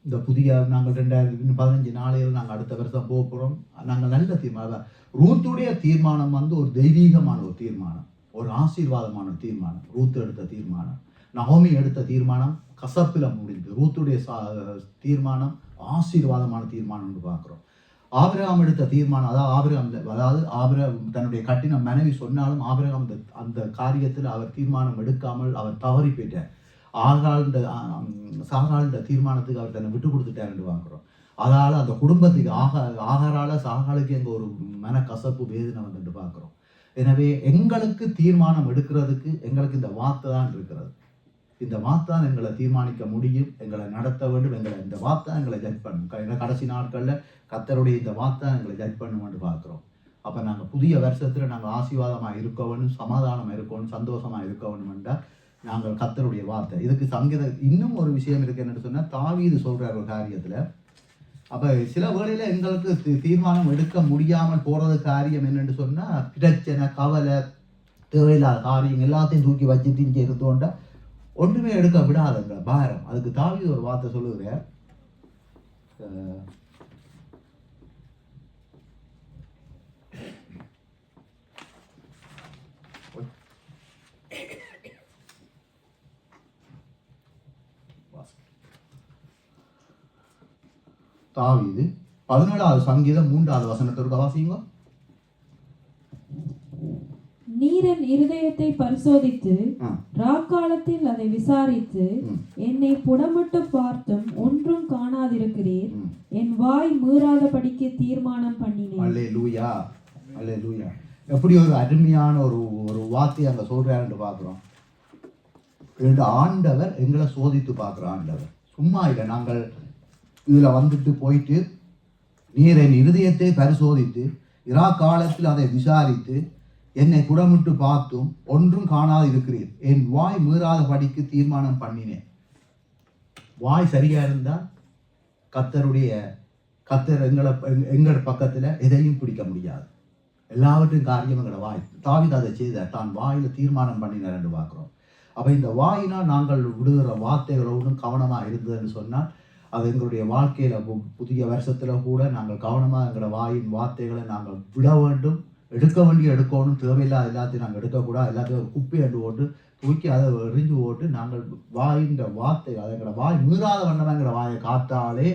இந்த புதிய நாங்கள் 2015 நாளையில் நாங்கள் அடுத்த வருஷம் போக போகிறோம். நாங்கள் நல்ல தீர்மானம், ரூத்துடைய தீர்மானம் ஒரு தெய்வீகமான ஒரு தீர்மானம், ஒரு ஆசீர்வாதமான தீர்மானம். ரூத் எடுத்த தீர்மானம், நகோமி எடுத்த தீர்மானம் கசப்பில் முடிந்து, ரூத்துடைய தீர்மானம் ஆசீர்வாதமான தீர்மானம் என்று பார்க்குறோம். ஆபிரகாம் எடுத்த தீர்மானம், அதாவது ஆபிரகாம் தன்னுடைய கட்டின மனைவி சொன்னாலும் ஆபிரகாம் அந்த காரியத்தில் அவர் தீர்மானம் எடுக்காமல் அவர் தவறி போயிட்டார். சாகாழ்ந்த தீர்மானத்துக்கு அவர் தன்னை விட்டு கொடுத்துட்டார் என்று பார்க்குறோம். அதால் அந்த குடும்பத்துக்கு ஆகாரால சாகாளுக்கு எங்கள் ஒரு மன கசப்பு வேதனை வந்துட்டு பார்க்குறோம். எனவே எங்களுக்கு தீர்மானம் எடுக்கிறதுக்கு எங்களுக்கு இந்த வார்த்தை தான் இருக்கிறது. இந்த வார்த்தை தான் எங்களை தீர்மானிக்க முடியும், எங்களை நடத்த வேண்டும். இந்த வார்த்தை எங்களை ஜட்ஜ் பண்ணும். கடைசி நாட்களில் கத்தருடைய இந்த வார்த்தை எங்களை ஜட்ஜ் பண்ணுவோம்னு பார்க்குறோம். அப்போ நாங்கள் புதிய வருஷத்தில் நாங்கள் ஆசீர்வாதமாக இருக்க வேணும், சமாதானமாக இருக்கணும், சந்தோஷமாக இருக்க வேணும் என்றால் நாங்கள் கத்தருடைய வார்த்தை. இதுக்கு இன்னும் ஒரு விஷயம் இருக்கு என்னன்னு சொன்னால், தாவீது சொல்கிறார் ஒரு காரியத்தில். அப்போ சில வேளையில் எங்களுக்கு தீர்மானம் எடுக்க முடியாமல் போகிறது காரியம் என்னென்னு சொன்னால், பிரச்சனை, கவலை, தேவையில்லாத காரியம் எல்லாத்தையும் தூக்கி வச்சுட்டு இங்கே இருந்தோண்டா ஒன்றுமே எடுக்க விடாதுங்க பாரம். அதுக்கு தாவீது ஒரு வார்த்தை சொல்லுகிறார். தாவீது 17வது சங்கீதம் 3வது வசனத்திற்கு வாசிங்க. நீரன் இருதயத்தை பரிசோதித்து ராக்காலத்தில் அதை விசாரித்து என்னை புடமிட்டு பார்த்தும் ஒன்றும் காணாதிருக்கிறீர், என் வாய் மீறாதபடிக்கு தீர்மானம் பண்ணினேன். அல்லேலூயா, அல்லேலூயா. எப்படி ஒரு அருமையான ஒரு வார்த்தை அங்க சொல்றாருன்னு பார்க்கிறோம். ஆண்டவர் எங்களை சோதித்து பார்க்கிற ஆண்டவர், சும்மா இல்லை. நாங்கள் இதுல வந்துட்டு போயிட்டு நீர் என் இருதயத்தை பரிசோதித்து இரா காலத்தில் அதை விசாரித்து என்னை புடமிட்டு பார்த்தும் ஒன்றும் காணாது இருக்கிறீர், என் வாய் மீறாதபடிக்கு தீர்மானம் பண்ணினேன். வாய் சரியா இருந்தா கத்தர் எங்களோட பக்கத்துல எதையும் பிடிக்க முடியாது. எல்லாவற்றையும் காரியம் எங்களோட வாய். தாவீது அதை செய்தார், தான் வாயில தீர்மானம் பண்ணினார் என்று பார்க்கிறோம். அப்ப இந்த வாயினால் நாங்கள் விடுகிற வார்த்தைகளோடும் கவனமா இருந்ததுன்னு சொன்னால், அது எங்களுடைய வாழ்க்கையில புதிய வருஷத்துல கூட நாங்கள் கவனமாக எங்களோட வாயின் வார்த்தைகளை நாங்கள் விட வேண்டும். எடுக்க வேண்டிய எடுக்கணும், தேவையில்லாத எல்லாத்தையும் நாங்கள் எடுக்கக்கூடாது. எல்லாத்தையும் ஒரு குப்பை அண்டு போட்டு தூக்கி அதை எரிஞ்சு போட்டு நாங்கள் வாயின் வார்த்தை, அதை எங்களோட வாய் மீறாத வண்ணமாக எங்களோட வாயை காத்தாலே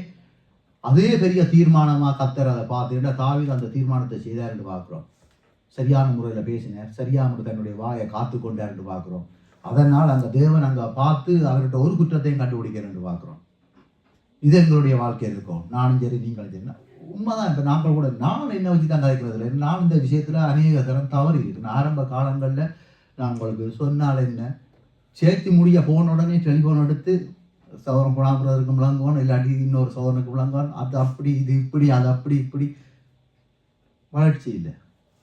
அதே பெரிய தீர்மானமாக கத்தர் அதை பார்த்துட்டு தாவீது அந்த தீர்மானத்தை செய்தார் என்று பார்க்குறோம். சரியான முறையில் பேசினார், சரியான முறை தன்னுடைய வாயை காத்து கொண்டார் என்று பார்க்குறோம். அதனால் அந்த தேவன் அங்கே பார்த்து அவர்கிட்ட ஒரு குற்றத்தையும் கண்டுபிடிக்கிறேன் என்று பார்க்குறோம். இது எங்களுடைய வாழ்க்கை இருக்கும். நானும் சரி, நீங்களும் சரி. உண்மைதான். இப்போ நாங்கள் கூட நான் என்ன வச்சு தான் கதைக்கிறது இல்லை. நான் இந்த விஷயத்தில் அநேக தரம் தவறி இருக்கேன். ஆரம்ப காலங்களில் நான் உங்களுக்கு சொன்னால் என்ன, சேர்த்து முடிய போன உடனே டெலிஃபோன் எடுத்து சவரம் குணாபுரருக்கு விளங்குவோம், இல்லாட்டி இன்னொரு சவரனுக்கு விளங்குவான், அது அப்படி இது இப்படி, அது அப்படி இப்படி. வளர்ச்சி இல்லை.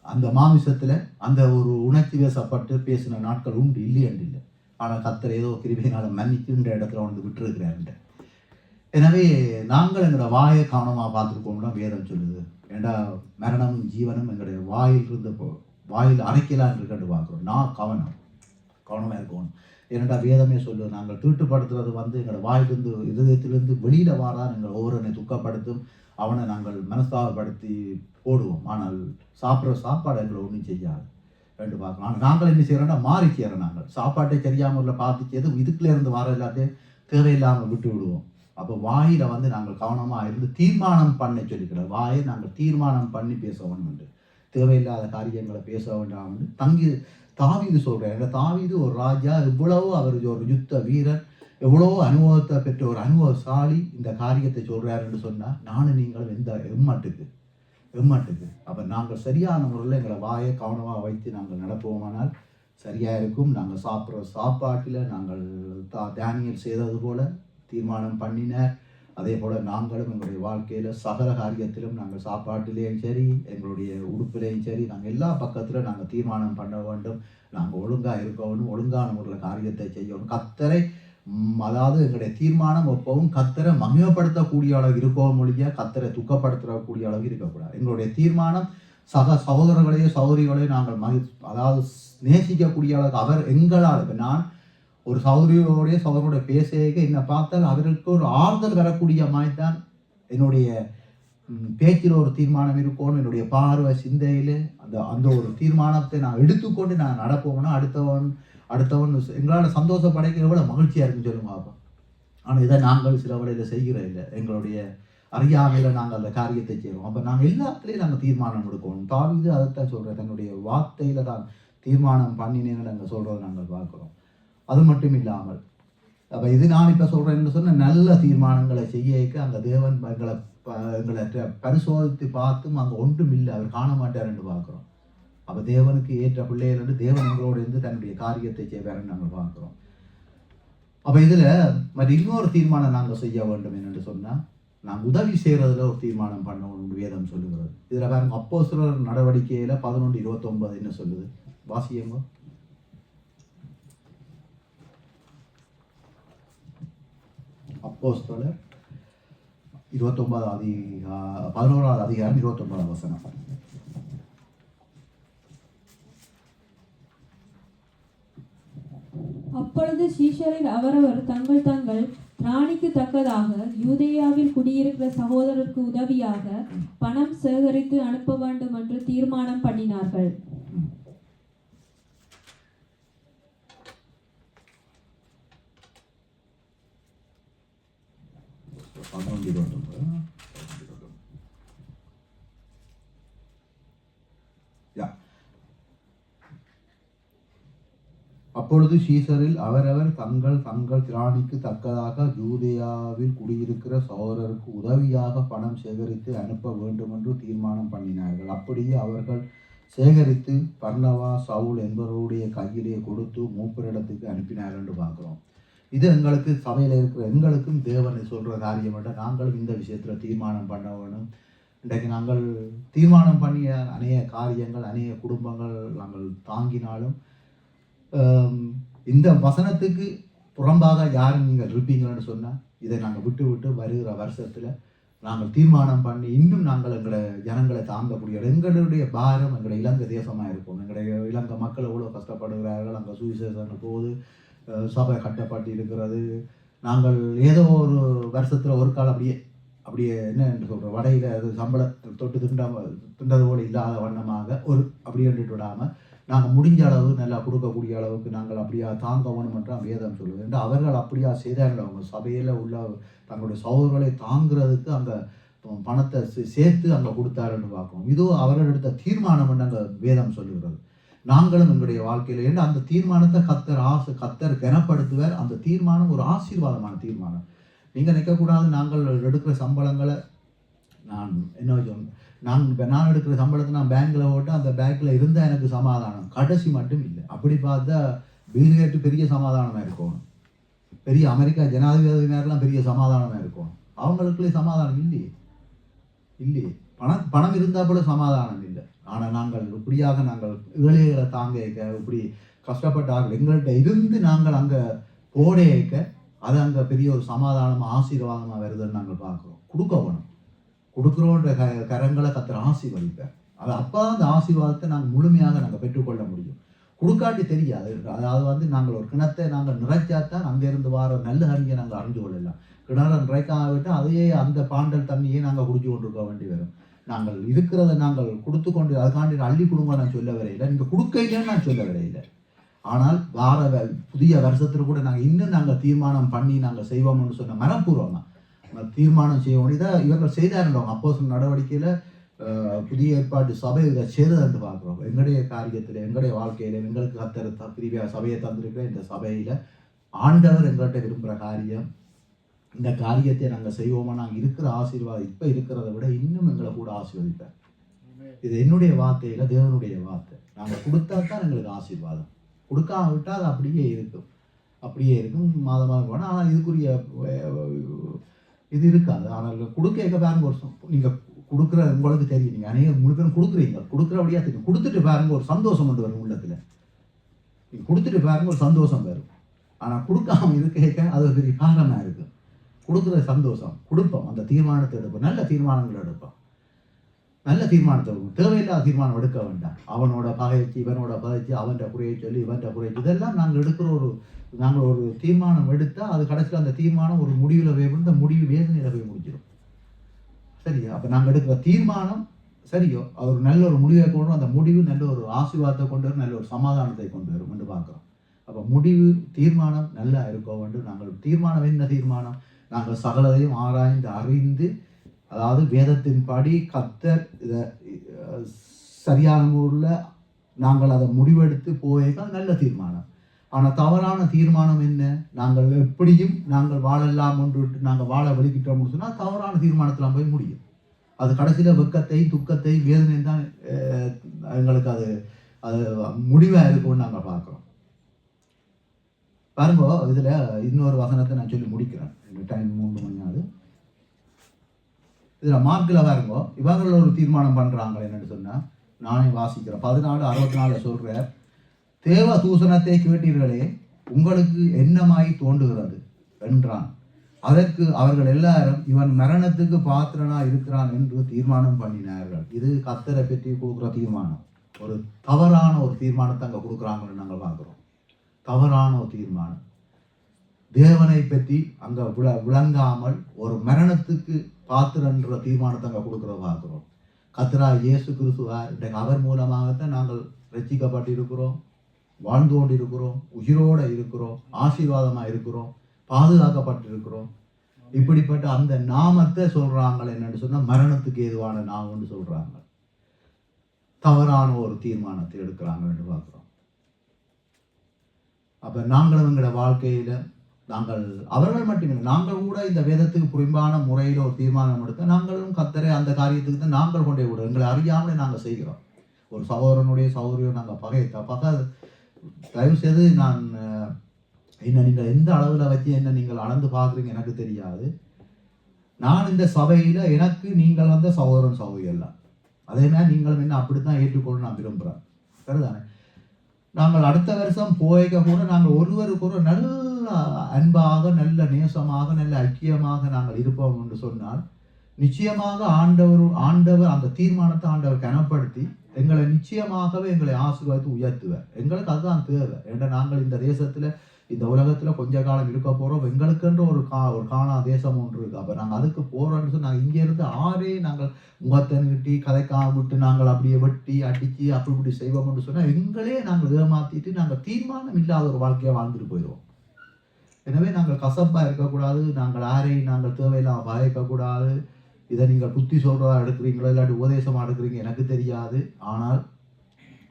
அந்த மாமிசத்தில் அந்த ஒரு உணர்ச்சி வசப்பட்டு பேசின நாட்கள் உண்டு, இல்லையன்று இல்லை. ஆனால் கர்த்தர் ஏதோ கிருபையினால் மன்னிக்கின்ற இடத்துல வந்து விட்டுருக்கிறாருன்ற. எனவே நாங்கள் எங்களோட வாயை கவனமாக பார்த்துருக்கோம்னா வேதம் சொல்லுது. ஏண்டா மரணமும் ஜீவனும் எங்களுடைய வாயில் இருந்த வாயில் அரைக்கலான் இருக்கட்டு பார்க்குறோம். நான் கவனமாக இருக்கணும். ஏனெண்டா வேதமே சொல்லுது, நாங்கள் தீட்டுப்படுத்துறது வந்து எங்களோட வாயிலிருந்து இருதயத்திலிருந்து வெளியில் வாரான் எங்கள் ஒவ்வொருவனை துக்கப்படுத்தும், அவனை நாங்கள் மனஸ்தாபப்படுத்தி போடுவோம். ஆனால் சாப்பிட்ற சாப்பாடு எங்களை ஒன்றும் செய்யாது ரெண்டு பார்க்கலாம். ஆனால் நாங்கள் என்ன செய்கிறோன்னா மாறி செய்கிறோம். நாங்கள் சாப்பாட்டை சரியாமல் பார்த்து செய்து இதுக்குள்ளேருந்து வர எல்லாத்தையும் தேவையில்லாமல் விட்டு விடுவோம். அப்போ வாயில் வந்து நாங்கள் கவனமாக இருந்து தீர்மானம் பண்ண சொல்லிக்கிறோம். வாயை நாங்கள் தீர்மானம் பண்ணி பேச வேண்டும். தேவையில்லாத காரியங்களை பேச வேண்டாம். தாவீது சொல்கிறேன். தாவீது ஒரு ராஜா, எவ்வளவோ அவர் ஒரு யுத்த வீரர், எவ்வளவோ அனுபவத்தை பெற்ற ஒரு அனுபவசாலி இந்த காரியத்தை சொல்கிறாருன்னு சொன்னால் நானும் நீங்கள் எம்மட்டுக்கு அப்போ நாங்கள் சரியான முறையில் எங்களை வாயை கவனமாக வைத்து நாங்கள் நடப்போமானால் சரியாக இருக்கும். நாங்கள் சாப்பிட்ற சாப்பாட்டில் நாங்கள் தானியல் செய்தது போல தீர்மானம் பண்ணினார். அதே போல் நாங்களும் எங்களுடைய வாழ்க்கையில் சகல காரியத்திலும் நாங்கள் சாப்பாட்டிலேயும் சரி, எங்களுடைய உடுப்பிலேயும் சரி, நாங்கள் எல்லா பக்கத்திலும் நாங்கள் தீர்மானம் பண்ண வேண்டும். நாங்கள் ஒழுங்காக இருக்கணும், ஒழுங்கான முறையில் காரியத்தை செய்யணும். கர்த்தரை அதாவது எங்களுடைய தீர்மானம் எப்பவும் கர்த்தரை மகிமைப்படுத்தக்கூடிய அளவு இருக்கவும் மொழியா, கர்த்தரை துக்கப்படுத்தக்கூடிய அளவு இருக்கக்கூடாது. எங்களுடைய தீர்மானம் சக சகோதரர்களையோ சகோதரிகளையோ நாங்கள் அதாவது நேசிக்கக்கூடிய அளவுக்கு அவர் எங்களால். நான் ஒரு சகோதரியோடைய பேச என்னை பார்த்தால் அவருக்கு ஒரு ஆறுதல் வரக்கூடிய மாதிரி தான் என்னுடைய பேச்சில் ஒரு தீர்மானம் இருக்கணும். என்னுடைய பார்வை சிந்தையில் அந்த ஒரு தீர்மானத்தை நான் எடுத்துக்கொண்டு நான் நடப்போம்னா அடுத்தவன் எங்களால் சந்தோஷப்படைக்க எவ்வளோ மகிழ்ச்சியாக இருக்குன்னு சொல்லுங்க அப்போ. ஆனால் இதை நாங்கள் சில வழியில் செய்கிற இல்லை. எங்களுடைய அறியாமையில் நாங்கள் அந்த காரியத்தை செய்கிறோம். அப்போ நாங்கள் எல்லாத்துலேயும் நாங்கள் தீர்மானம் எடுக்கணும். தாவீது அதைத்தான் சொல்கிறேன், தன்னுடைய வார்த்தையில் தான் தீர்மானம் பண்ணினேன்னு நாங்கள் சொல்கிறத நாங்கள் பார்க்குறோம். அது மட்டும் இல்லாமல் அப்போ இது நான் இப்போ சொல்கிறேன்னு சொன்ன நல்ல தீர்மானங்களை செய்யக்க அந்த தேவன் எங்களை பரிசோதித்து பார்த்தும் அங்கே ஒன்றும் இல்லை, அவர் காண மாட்டார்ன்னு பார்க்குறோம். அப்போ தேவனுக்கு ஏற்ற பிள்ளைகள் தேவன் எங்களோடு இருந்து தன்னுடைய காரியத்தை செய்வார்ன்னு நாங்கள் பார்க்குறோம். அப்போ இதில் மற்ற இன்னொரு தீர்மானம் நாங்கள் செய்ய வேண்டும் என்று சொன்னால், நாங்கள் உதவி செய்கிறதுல ஒரு தீர்மானம் பண்ணணும் வேதம் சொல்லுகிறது. இதில் பாருங்க, அப்போஸ்தலர் நடவடிக்கையில் 11:29 என்ன சொல்லுது, வாசியங்க. அப்போஸ்தலர் 11வது அதிகாரம் 29வது வசனம். அப்பொழுது சீஷரில் அவரவர் தங்கள் தங்கள் திராணிக்கு தக்கதாக யூதேயாவில் குடியிருக்கிற சகோதரருக்கு உதவியாக பணம் சேகரித்து அனுப்ப வேண்டும் என்று தீர்மானம் பண்ணினார்கள். அப்பொழுது சீசரில் அவரவர் தங்கள் தங்கள் திராணிக்கு தக்கதாக யூதேயாவில் குடியிருக்கிற சகோதரருக்கு உதவியாக பணம் சேகரித்து அனுப்ப வேண்டும் என்று தீர்மானம் பண்ணினார்கள். அப்படியே அவர்கள் சேகரித்து பர்னபா சவுல் என்பவருடைய கையிலே கொடுத்து மூப்பரிடத்துக்கு அனுப்பினார்கள் என்று பார்க்கிறோம். இது எங்களுக்கு சபையில் இருக்கிற எங்களுக்கும் தேவனை சொல்கிற காரியம் விட நாங்களும் இந்த விஷயத்தில் தீர்மானம் பண்ண வேணும். இன்றைக்கு நாங்கள் தீர்மானம் பண்ணிய அநேக காரியங்கள் அநேக குடும்பங்கள் நாங்கள் தாங்கினாலும் இந்த வசனத்துக்கு புறம்பாக யாரும் நீங்கள் இருப்பீங்கன்னு சொன்னால் இதை நாங்கள் விட்டு விட்டு வருகிற வருஷத்தில் நாங்கள் தீர்மானம் பண்ணி இன்னும் நாங்கள் எங்களை ஜனங்களை தாங்கக்கூடிய எங்களுடைய பாரம் எங்களுடைய இலங்கை தேசமாக இருக்கும். எங்களுடைய இலங்கை மக்கள் எவ்வளோ கஷ்டப்படுகிறார்கள், அங்கே சுவிசேஷம் போது சபை கட்டப்பட்டு இருக்கிறது. நாங்கள் ஏதோ ஒரு வருஷத்தில் ஒரு கால் அப்படியே என்ன என்று சொல்கிறோம், வடையில் அது சம்பளத்தை தொட்டு திண்டது போல் இல்லாத வண்ணமாக ஒரு அப்படியே விடாமல் நாங்கள் முடிஞ்ச அளவு நல்லா கொடுக்கக்கூடிய அளவுக்கு நாங்கள் அப்படியா தாங்க வேணும் என்றால் வேதம் சொல்லுவது என்று அவர்கள் அப்படியா செய்தார்கள். அவங்க சபையில் உள்ள தங்களுடைய சகோதரர்களை தாங்கிறதுக்கு அங்கே பணத்தை சேர்த்து அங்கே கொடுத்தாருன்னு பார்க்கணும். இதோ அவர்கள் எடுத்த தீர்மானம் என்று அங்கே வேதம் சொல்லுகிறது. நாங்களும் எங்களுடைய வாழ்க்கையில் என்று அந்த தீர்மானத்தை கத்தர் கனப்படுத்துவார். அந்த தீர்மானம் ஒரு ஆசீர்வாதமான தீர்மானம். நீங்கள் நிற்கக்கூடாது, நாங்கள் எடுக்கிற சம்பளங்களை நான் என்ன சொன்னேன், நான் எடுக்கிற சம்பளத்தை நான் பேங்க்கில் போட்டு அந்த பேங்க்கில் இருந்தால் எனக்கு சமாதானம், கடைசி மட்டும் இல்லை. அப்படி பார்த்தா பில்கேட்டு பெரிய சமாதானமாக இருக்கணும், பெரிய அமெரிக்கா ஜனாதிபதினாரெலாம் பெரிய சமாதானமாக இருக்கணும். அவங்களுக்குள்ளே சமாதானம் இல்லையே. பணம் இருந்தால் போல சமாதானம் இல்லை. ஆனால் நாங்கள் இப்படியாக நாங்கள் ஏழைகளை தாங்க இப்படி கஷ்டப்பட்டார்கள் எங்கள்கிட்ட இருந்து நாங்கள் அங்கே போடையக்க அது அங்கே பெரிய ஒரு சமாதானமாக ஆசீர்வாதமாக வருதுன்னு நாங்கள் பார்க்குறோம். கொடுக்க வேணும், கொடுக்குறோன்ற கரங்களை கத்திர ஆசீர்வதிப்பேன். அது அப்போ அந்த ஆசீர்வாதத்தை நாங்கள் முழுமையாக நாங்கள் பெற்றுக்கொள்ள முடியும். கொடுக்காட்டி தெரியாது. அதாவது நாங்கள் ஒரு கிணத்தை நாங்கள் நிறைச்சாத்தான் அங்கேருந்து வர நல்ல தண்ணியை நாங்கள் அறிஞ்சு கொள்ளலாம். கிணறு நிறைக்காக விட்டால் அதையே அந்த பாண்டல் தண்ணியை நாங்கள் குடிச்சு கொண்டிருக்க வேண்டி வரும். நாங்கள் இருக்கிறத நாங்கள் கொடுத்து கொண்டு அதுக்காண்டி அள்ளி கொடுங்க நான் சொல்ல வரையில, நீங்கள் கொடுக்கலன்னு நான் சொல்ல வரையில. ஆனால் புதிய வருஷத்தில் கூட நாங்கள் இன்னும் நாங்கள் தீர்மானம் பண்ணி நாங்கள் செய்வோம்னு சொன்ன மனப்பூர்வமாக தீர்மானம் செய்ய வேண்டியதை இவர்கள் செய்தாருந்தவங்க. அப்போஸ்தலர் நடவடிக்கையில் புதிய ஏற்பாட்டு சபை இதை செய்தது பார்க்குறோம். எங்களுடைய காரியத்தில் எங்களுடைய வாழ்க்கையில் எங்களுக்கு கத்தர் பிரிவியா சபையை தந்திருக்கிற இந்த சபையில் ஆண்டவர் எங்கள்கிட்ட விரும்புகிற காரியம், இந்த காரியத்தை நாங்கள் செய்வோமா, நாங்கள் இருக்கிற ஆசீர்வாதம் இப்போ இருக்கிறத விட இன்னும் எங்களை கூட ஆசீர்வதிப்பேன். இது என்னுடைய வார்த்தையில் தேவனுடைய வார்த்தை. நாங்கள் கொடுத்தா தான் எங்களுக்கு ஆசீர்வாதம், கொடுக்காம விட்டால் அது அப்படியே இருக்கும் மாதமாக போனால். ஆனால் இதுக்குரிய இது இருக்காது. ஆனால் கொடுக்க பாருங்க, ஒரு நீங்கள் கொடுக்குற உங்களுக்கு தெரியும், நீங்கள் அநேக முழு பேரும் கொடுக்குறபடியாக தெரியும். கொடுத்துட்டு பாருங்க ஒரு சந்தோஷம் வந்து வரும் உள்ளத்தில். நீங்கள் கொடுத்துட்டு பாருங்க ஒரு சந்தோஷம் வரும். ஆனால் கொடுக்காம இருக்க அது ஒரு பெரிய காரணமாக இருக்கும். கொடுக்குற சந்தோஷம் கொடுப்போம், அந்த தீர்மானத்தை எடுப்போம், நல்ல தீர்மானங்கள் எடுப்போம், நல்ல தீர்மானத்தை எடுப்போம். தேவையில்லாத தீர்மானம் எடுக்க வேண்டாம். அவனோட பகைச்சு இவனோட பகைச்சு அவன்கிட்ட குறையை சொல்லி இவன்கிட்ட குறைச்சி இதெல்லாம் நாங்கள் எடுக்கிற நாங்கள் ஒரு தீர்மானம் எடுத்தால் அது கடைசியில் அந்த தீர்மானம் ஒரு முடிவில் போய் இந்த முடிவு வேதனையில் போய் முடிஞ்சிடும். சரியா? அப்போ நாங்கள் எடுக்கிற தீர்மானம் சரியோ அது ஒரு நல்ல ஒரு முடிவை கொண்டு வரும். அந்த முடிவு நல்ல ஒரு ஆசீர்வாதத்தை கொண்டு வரும், நல்ல ஒரு சமாதானத்தை கொண்டு வரும் என்று பார்க்குறோம். அப்போ முடிவு தீர்மானம் நல்லா இருக்கோ என்று நாங்கள் தீர்மானம் என்ன தீர்மானம்? நாங்கள் சகலதையும் ஆராய்ந்து அறிந்து, அதாவது வேதத்தின்படி கர்த்தர் இதை சரியான ஊரில் நாங்கள் அதை முடிவெடுத்து போயிருக்கோம், நல்ல தீர்மானம். ஆனால் தவறான தீர்மானம் என்ன? நாங்கள் எப்படியும் நாங்கள் வாழலாம் ஒன்று விட்டு நாங்கள் வாழ வலிக்கிட்டோம்னு சொன்னால் தவறான தீர்மானத்தில் போய் முடியும். அது கடைசியில் வெக்கத்தை துக்கத்தை வேதனை தான் எங்களுக்கு அது முடிவாக இருக்கும்னு நாங்கள் பார்க்குறோம். பாருங்க, இதில் இன்னொரு வசனத்தை நான் சொல்லி முடிக்கிறேன். டைம் 3 மணி ஆகுது. இதில் மார்க்கில் பாருங்க, இவர்கள் ஒரு தீர்மானம் பண்ணுறாங்க. என்னென்னு சொன்னால் நானே வாசிக்கிறேன் 14:64 சொல்கிறேன், தேவ தூஷணத்தை கேட்டீர்களே, உங்களுக்கு என்னமாய் தோன்றுகிறது என்றான். அதற்கு அவர்கள் எல்லாரும் இவன் மரணத்துக்கு பாத்திரனா இருக்கிறான் என்று தீர்மானம் பண்ணினார்கள். இது கர்த்தரை பற்றி கொடுக்குற தீர்மானம். ஒரு தவறான ஒரு தீர்மானத்தை அங்கே கொடுக்குறாங்கன்னு நாங்கள் பார்க்குறோம். தவறான ஒரு தீர்மானம், தேவனை பற்றி அங்கே விளங்காமல் ஒரு மரணத்துக்கு பாத்திரன்ற தீர்மானத்தை அங்கே கொடுக்குறத பார்க்குறோம். கர்த்தராகிய இயேசு கிறிஸ்துவார் இன்றைக்கு அவர் மூலமாகத்தான் நாங்கள் ரட்சிக்கப்பட்டிருக்கிறோம், வாழ்ந்து கொண்டு இருக்கிறோம், உயிரோடு இருக்கிறோம், ஆசீர்வாதமாக இருக்கிறோம், பாதுகாக்கப்பட்டிருக்கிறோம். இப்படிப்பட்ட அந்த நாமத்தை சொல்கிறாங்க. என்னென்னு சொன்னால் மரணத்துக்கு ஏதுவான நாமம்னு சொல்கிறாங்க. தவறான ஒரு தீர்மானத்தை எடுக்கிறாங்கன்னு பார்க்குறோம். அப்போ நாங்களும் எங்களோட வாழ்க்கையில் நாங்கள் அவர்கள் மட்டுமே நாங்கள் கூட இந்த வேதத்துக்கு புறம்பான முறையில் ஒரு தீர்மானம் எடுக்க நாங்களும் கர்த்தரை அந்த காரியத்துக்கு தான் நாங்கள் கொண்டே விடுறோம். எங்களை அறியாமலே நாங்கள் செய்கிறோம். ஒரு சகோதரனுடைய சகோதரியும் நாங்கள் பகை தயவு செய்து நான் என்ன நீங்கள் எந்த அளவில் வச்சு என்ன நீங்கள் அளந்து பார்க்குறீங்க எனக்கு தெரியாது. நான் இந்த சபையில் எனக்கு நீங்கள் வந்த சகோதரன் சகோதரி எல்லாம் அதே மாதிரி நீங்களும் என்ன அப்படித்தான் ஏற்றுக்கொள்ள நான் விரும்புகிறேன். சரிதானே? நாங்கள் அடுத்த வருஷம் போய்க்க கூட நாங்கள் ஒருவருக்கு ஒரு நல்ல அன்பாக நல்ல நேசமாக நல்ல ஐக்கியமாக நாங்கள் இருப்போம் என்று சொன்னால் நிச்சயமாக ஆண்டவர் அந்த தீர்மானத்தை ஆண்டவர் கனப்படுத்தி எங்களை நிச்சயமாகவே எங்களை ஆசீர்வாதத்தை உயர்த்துவார். எங்களுக்கு அதுதான் தேவை. ஏன்னா நாங்கள் இந்த தேசத்தில் இந்த உலகத்தில் கொஞ்ச காலம் இருக்க போகிறோம். எங்களுக்குன்ற ஒரு காணா தேசம் ஒன்று இருக்குது. அப்போ நாங்கள் அதுக்கு போகிறோன்னு சொல்லி நாங்கள் இங்கேருந்து நாங்கள் முகத்தன்கிட்டி கதைக்காம விட்டு நாங்கள் அப்படியே வெட்டி அடித்து அப்படி இப்படி செய்வோம்னு சொன்னால் எங்களே நாங்கள் ஏமாற்றிட்டு நாங்கள் தீர்மானம் இல்லாத ஒரு வாழ்க்கையை வாழ்ந்துட்டு போயிடுவோம். எனவே நாங்கள் கசப்பாக இருக்கக்கூடாது, நாங்கள் நாங்கள் தேவையில்லாமல் பாதிக்கக்கூடாது. இதை நீங்கள் புத்தி சொல்கிறதா எடுக்கிறீங்களோ இல்லாட்டி உபதேசமாக எடுக்கிறீங்க எனக்கு தெரியாது. ஆனால்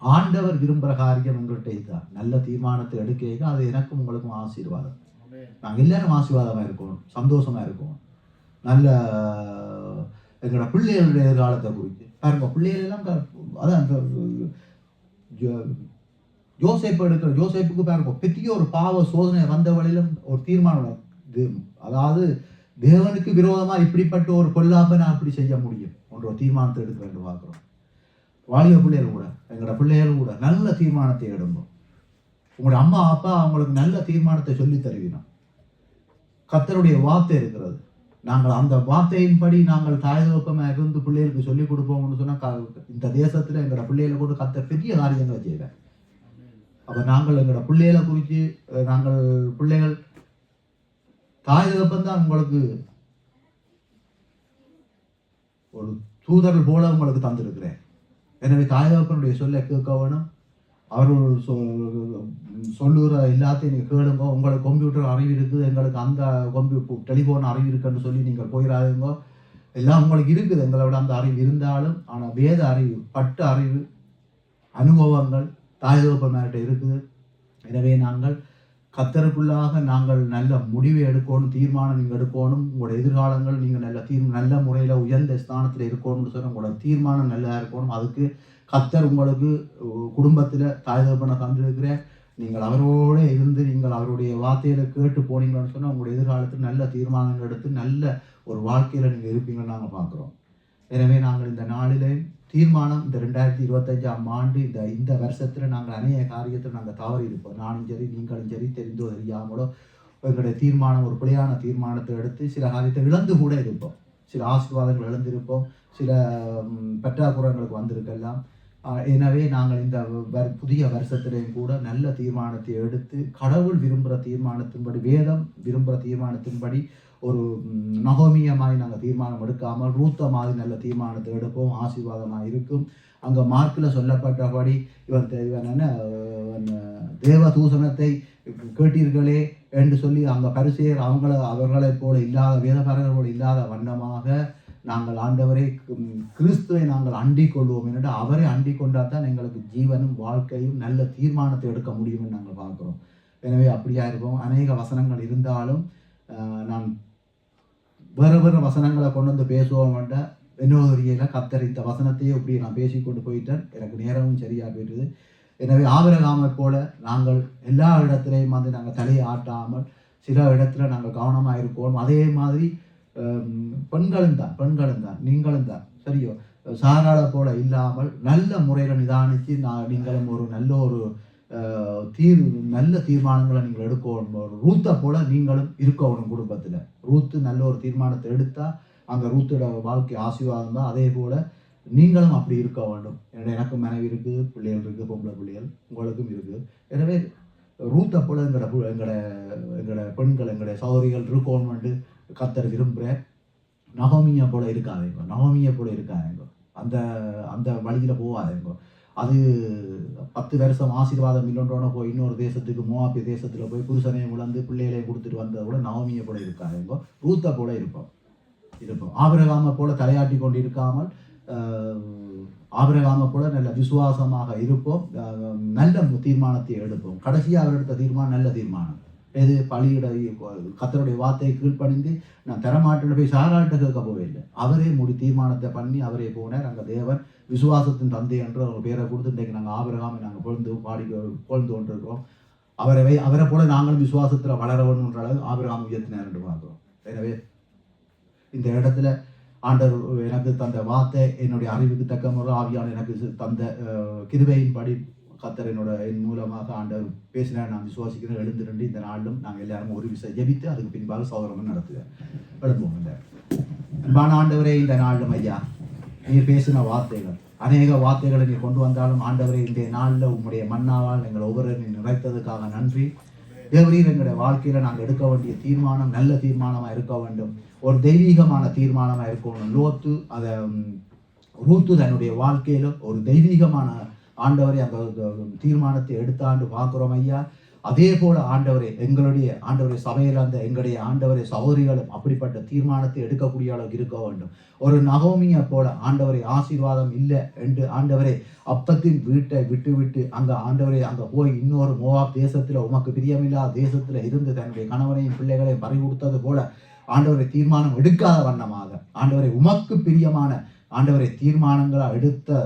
ஆண்டவர் விரும்புகிற காரியம் எங்கள்கிட்ட இதுதான். நல்ல தீர்மானத்தை எடுக்க அது எனக்கும் உங்களுக்கும் ஆசீர்வாதம். நாங்கள் எல்லாரும் ஆசீர்வாதமாக இருக்கணும், சந்தோஷமாக இருக்கணும். நல்ல எங்களோட பிள்ளைகளுடைய எதிர்காலத்தை குறித்து பாருங்க. பிள்ளைகள் எல்லாம் அதான் யோசேப்புக்கு பாருங்க பெரிய ஒரு பாவ சோதனை வந்த வழியிலும் ஒரு தீர்மானம், அதாவது தேவனுக்கு விரோதமாக இப்படிப்பட்ட ஒரு கொல்லாப்பை நான் அப்படி செய்ய முடியும் என்ற ஒரு தீர்மானத்தை எடுக்க வேண்டும் பார்க்குறோம். வாலிப பிள்ளைகள் கூட எங்களோட பிள்ளைகள் கூட நல்ல தீர்மானத்தை எடுப்போம். உங்களுடைய அம்மா அப்பா அவங்களுக்கு நல்ல தீர்மானத்தை சொல்லி தருவினோம். கர்த்தருடைய வார்த்தை இருக்கிறது. நாங்கள் அந்த வார்த்தையின்படி நாங்கள் தாய் தகப்பமாக இருந்து பிள்ளைகளுக்கு சொல்லிக் கொடுப்போம்னு சொன்னால் இந்த தேசத்தில் எங்களோட பிள்ளைகளை கூட கர்த்தர் பெரிய காரியங்களை செய்வேன். அப்போ நாங்கள் எங்களோட பிள்ளைகளை குறித்து நாங்கள் பிள்ளைகள் தாய் தகப்பன் தான் உங்களுக்கு ஒரு தூதர்கள் போல உங்களுக்கு தந்திருக்கிறேன். எனவே தாய் தகப்பனுடைய சொல்ல கேட்க வேணும். அவர்கள் சொல்லுகிற எல்லாத்தையும் நீங்கள் கேளுங்க. உங்களுக்கு கம்ப்யூட்டர் அறிவு இருக்குது, எங்களுக்கு அந்த டெலிஃபோன் அறிவு இருக்குன்னு சொல்லி நீங்கள் போயிடாதுங்க. எல்லாம் உங்களுக்கு இருக்குது, எங்களை விட அந்த அறிவு இருந்தாலும். ஆனால் வேத அறிவு, பட்ட அறிவு, அனுபவங்கள் தாய் தகப்பன்கிட்ட இருக்குது. எனவே நாங்கள் கர்த்தருக்குள்ளாக நாங்கள் நல்ல முடிவை எடுக்கணும், தீர்மானம் நீங்கள் எடுக்கணும். உங்களோட எதிர்காலங்கள் நீங்கள் நல்ல முறையில் உயர்ந்த ஸ்தானத்தில் இருக்கணும்னு சொன்னால் உங்களோட தீர்மானம் நல்லா இருக்கணும். அதுக்கு கர்த்தர் உங்களுக்கு குடும்பத்தில் தாய் தகப்பனை தந்திருக்கிறேன். நீங்கள் அவரோடு இருந்து நீங்கள் அவருடைய வார்த்தையில கேட்டு போனீங்கன்னு சொன்னால் உங்களுடைய எதிர்காலத்தில் நல்ல தீர்மானங்கள் எடுத்து நல்ல ஒரு வாழ்க்கையில் நீங்கள் இருப்பீங்கன்னு நாங்கள் பார்க்குறோம். எனவே நாங்கள் இந்த நாளிலே தீர்மானம் இந்த 2025ஆம் ஆண்டு இந்த வருஷத்தில் நாங்கள் அநேக காரியத்தில் நாங்கள் தவறி இருப்போம். நானும் சரி, நீங்களும் சரி, தெரிந்தோ தெரியாமலோ எங்களுடைய தீர்மானம் ஒரு பிழையான தீர்மானத்தை எடுத்து சில காரியத்தை இழந்து கூட இருப்போம். சில ஆசீர்வாதங்கள் இழந்திருப்போம், சில பற்றாக்குறைகளுக்கு வந்திருக்கலாம். எனவே நாங்கள் இந்த புதிய வருஷத்திலையும் கூட நல்ல தீர்மானத்தை எடுத்து கடவுள் விரும்புகிற தீர்மானத்தின்படி, வேதம் விரும்புகிற தீர்மானத்தின்படி ஒரு நகோமியமாய் நாங்கள் தீர்மானம் எடுக்காமல் ரூத்த மாதிரி நல்ல தீர்மானத்தை எடுப்போம். ஆசீர்வாதமாக இருக்கும். அங்கே மார்க்கில் சொல்லப்பட்டபடி இவன் என்ன தேவ தூஷணத்தை கேட்டீர்களே என்று சொல்லி அங்கே பரிசேயர் அவர்களைப் போல இல்லாத வேதபாரர்களோடு இல்லாத வண்ணமாக நாங்கள் ஆண்டவரை கிறிஸ்துவை நாங்கள் அண்டிக் கொள்வோம். என்று அவரை அண்டிக் கொண்டால் தான் எங்களுக்கு ஜீவனும் வாழ்க்கையும் நல்ல தீர்மானத்தை எடுக்க முடியும்னு நாங்கள் பார்க்குறோம். எனவே அப்படியா இருப்போம். அநேக வசனங்கள் இருந்தாலும் நான் வேறு வசனங்களை கொண்டு வந்து பேசுவோம்ன்ற என்னோதரியில் கர்த்தர் இந்த வசனத்தையே இப்படி நான் பேசிக்கொண்டு போயிட்டேன். எனக்கு நேரமும் சரியாக போயிட்டுது. எனவே ஆபிரகாமை போல நாங்கள் எல்லா இடத்துலையும் வந்து நாங்கள் தலையை ஆட்டாமல் சில இடத்துல நாங்கள் கவனமாக இருக்கோம். அதே மாதிரி பெண்களும் தான் நீங்களும் தான் சரியோ சாராளை போல இல்லாமல் நல்ல முறையில் நிதானித்து நீங்களும் ஒரு நல்ல ஒரு நல்ல தீர்மானங்களை நீங்கள் எடுக்கணும். ஒரு ரூத்தை போல நீங்களும் இருக்கணும். குடும்பத்தில் ரூத்து நல்ல ஒரு தீர்மானத்தை எடுத்தால் அங்கே ரூத்தோட வாழ்க்கை ஆசீர்வாதம் தான். அதே போல் நீங்களும் அப்படி இருக்க வேண்டும். எனக்கும் மனைவி இருக்குது, பிள்ளைகள் இருக்குது, பொம்பளை பிள்ளைகள் உங்களுக்கும் இருக்குது. எனவே ரூத்தை போல எங்களோட பெண்கள் எங்களுடைய சௌகரிகள் இருக்கணும்னு கர்த்தர் விரும்புகிறேன். நகோமியை போல இருக்காதீங்க. அந்த வழியில் போகாதீங்க. அது 10 வருஷம் ஆசீர்வாதம் இல்லைன்றோன்னு போய் இன்னொரு தேசத்துக்கு மோவாபிய தேசத்தில் போய் புருஷனையும் உழந்து பிள்ளைகளையும் கொடுத்துட்டு வந்ததை கூட நகோமியை போல இருக்காதீங்க. ரூத்தை போல இருப்போம். ஆபிரகாமை போல தலையாட்டி கொண்டு இருக்காமல் ஆபிரகாமை போல நல்ல விசுவாசமாக இருப்போம். நல்ல தீர்மானத்தை எடுப்போம். கடைசியாக அவர் எடுத்த தீர்மானம் நல்ல தீர்மானம். எது பழியிட கர்த்தருடைய வார்த்தையை கீழ்ப்பணிந்து நான் தரமாட்டேன்னு போய் சாராட்ட கேட்க போவில்லை. அவரே தீர்மானத்தை பண்ணி அவரே போனார். அங்கே தேவன் விசுவாசத்தின் தந்தை என்று அவர் பேரை கொடுத்து இன்றைக்கு நாங்கள் ஆபிரகாமை நாங்கள் பொழுது கொண்டிருக்கிறோம். அவரை போல நாங்களும் விசுவாசத்தில் வளர வேணுன்ற அளவு ஆபிரகாம் உயர்த்தினார் என்று பார்க்கிறோம். எனவே இந்த இடத்துல ஆண்டவர் எனக்கு தந்த வார்த்தை என்னுடைய அறிவுக்கு தக்க முறை ஆவியான எனக்கு தந்த கிருபையின்படி கர்த்தர் என் மூலமாக ஆண்டவர் பேசினார். நான் விசுவாசிக்கிறேன். எழுந்திரண்டு இந்த நாளிலும் நாங்கள் எல்லாரும் ஒரு விஷயம் ஜெபித்து அதுக்கு பின்பாக சௌரமம் நடத்துவேன். எழுப்புவோம். இந்த அன்பான ஆண்டவரே, இந்த நாளிலும் ஐயா நீர் பேசின வார்த்தைகள் அநேக வார்த்தைகளை நீ கொண்டு வந்தாலும் ஆண்டவரே இந்த நாளில் உம்முடைய மன்னாவால் எங்களை ஒவ்வொருவரையும் நிறைத்ததுக்காக நன்றி. தேவரீர் எங்களுடைய வாழ்க்கையில் நாங்கள் எடுக்க வேண்டிய தீர்மானம் நல்ல தீர்மானமாக இருக்க வேண்டும். ஒரு தெய்வீகமான தீர்மானமாக இருக்கணும். ரூத்து தன்னுடைய வாழ்க்கையில் ஒரு தெய்வீகமான ஆண்டவரை அந்த தீர்மானத்தை எடுத்தாண்டு பார்க்குறோம் ஐயா. அதே போல ஆண்டவரே ஆண்டவரை சபையில் அந்த எங்களுடைய ஆண்டவரை சகோதரிகளும் அப்படிப்பட்ட தீர்மானத்தை எடுக்கக்கூடிய அளவுக்கு இருக்க வேண்டும். ஒரு நகோமியை போல ஆண்டவரை ஆசீர்வாதம் இல்லை என்று ஆண்டவரை அப்பத்தின் வீட்டை விட்டு அங்கே ஆண்டவரை அங்கே போய் இன்னொரு மோவாப் தேசத்தில் உமக்கு பிரியமில்லாத தேசத்தில் இருந்து தன்னுடைய கணவனையும் பிள்ளைகளையும் பறி கொடுத்தது போல ஆண்டவரை தீர்மானம் எடுக்காத வண்ணமாக ஆண்டவரை உமக்கு பிரியமான ஆண்டவரை தீர்மானங்களை எடுத்த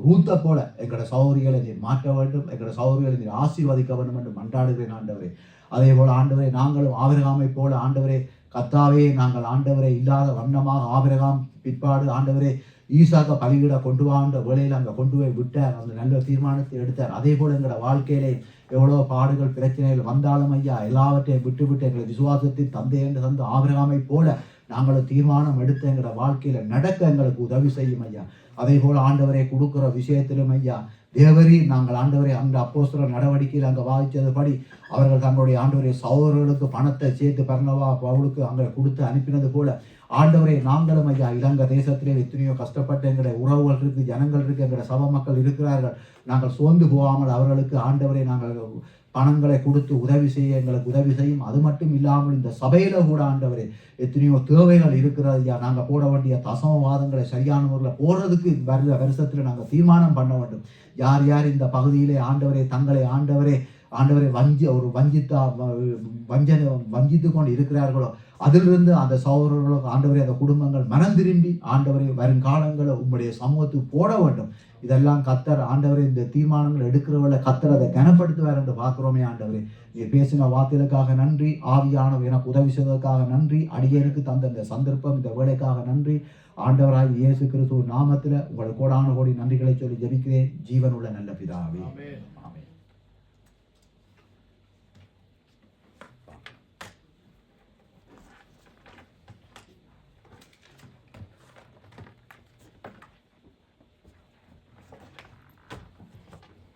ரூத்தை போல எங்களோட சகோதரிகளை நீர் மாற்ற வேண்டும். எங்களோட சகோதரிகளை நீர் ஆசீர்வதிக்க வேண்டும் என்று மன்றாடுகிறேன் ஆண்டவரே. அதே போல ஆண்டவரை நாங்களும் ஆபிரகாமை போல ஆண்டவரே கர்த்தாவே நாங்கள் ஆண்டவரை இல்லாத வண்ணமாக ஆபிரகாம் பிற்பாடு ஆண்டவரே ஈசாக்க பலியிட கொண்டு வான்ற வேளையில் அங்கே கொண்டு போய் விட்டார். அந்த நல்ல தீர்மானத்தை எடுத்தார். அதே போல் எங்களோட வாழ்க்கையிலே எவ்வளோ பாடுகள் பிரச்சனைகள் வந்தாலும் ஐயா எல்லாவற்றையும் விட்டு எங்களை விசுவாசத்தின் தந்தை என்று தந்து ஆபிரகாமை போல நாங்களும் தீர்மானம் எடுத்து எங்களோட வாழ்க்கையில நடக்க எங்களுக்கு உதவி செய்யும் ஐயா. அதே போல ஆண்டவரை கொடுக்குற விஷயத்திலும் ஐயா தேவரி நாங்கள் ஆண்டவரை அந்த அப்போஸ்தலர் நடவடிக்கையில் அங்கே வாதித்ததுபடி அவர்கள் தங்களுடைய ஆண்டவரை சகோதரர்களுக்கு பணத்தை சேர்த்து பர்னபா பவுலுக்கு அங்கே கொடுத்து அனுப்பினது போல ஆண்டவரை நாங்களும் ஐயா இலங்கை தேசத்திலே எத்தனையோ கஷ்டப்பட்டு எங்களுடைய உறவுகள் இருக்கு, ஜனங்கள் இருக்கு, எங்களுடைய சபை மக்கள் இருக்கிறார்கள். நாங்கள் சோர்ந்து போகாமல் அவர்களுக்கு ஆண்டவரை நாங்கள் பணங்களை கொடுத்து உதவி செய்ய எங்களுக்கு உதவி செய்யும். அது மட்டும் இல்லாமல் இந்த சபையில கூட ஆண்டவரே எத்தனையோ தேவைகள் இருக்கிறது ஐயா. நாங்கள் போட வேண்டிய தசமவாதங்களை சரியான முறையில் போடுறதுக்கு வருஷத்தில் நாங்கள் தீர்மானம் பண்ண வேண்டும். யார் யார் இந்த பகுதியிலே ஆண்டவரை தங்களை ஆண்டவரை வஞ்சித்து கொண்டு இருக்கிறார்களோ அதிலிருந்து அந்த சகோதரர்களுக்கு ஆண்டவரை அந்த குடும்பங்கள் மனம் திரும்பி ஆண்டவரை வருங்காலங்களை உங்களுடைய சமூகத்துக்கு போட வேண்டும். இதெல்லாம் கத்தர் ஆண்டவரை இந்த தீர்மானங்கள் எடுக்கிறவர்களை கத்தர் அதை கனப்படுத்துவார் என்று பார்க்கிறோமே. ஆண்டவரே நீ பேசின வார்த்தைகளுக்காக நன்றி. ஆவியானவர் எனக்கு உதவி செய்வதற்காக நன்றி. அடியனுக்கு தந்த இந்த சந்தர்ப்பம் இந்த வேலைக்காக நன்றி. ஆண்டவராய் இயேசு கிறிஸ்துவின் நாமத்தில் உங்கள் கோடான கோடி நன்றிகளை சொல்லி ஜெபிக்கிறேன். ஜீவனுள்ள நல்ல பிதாவே.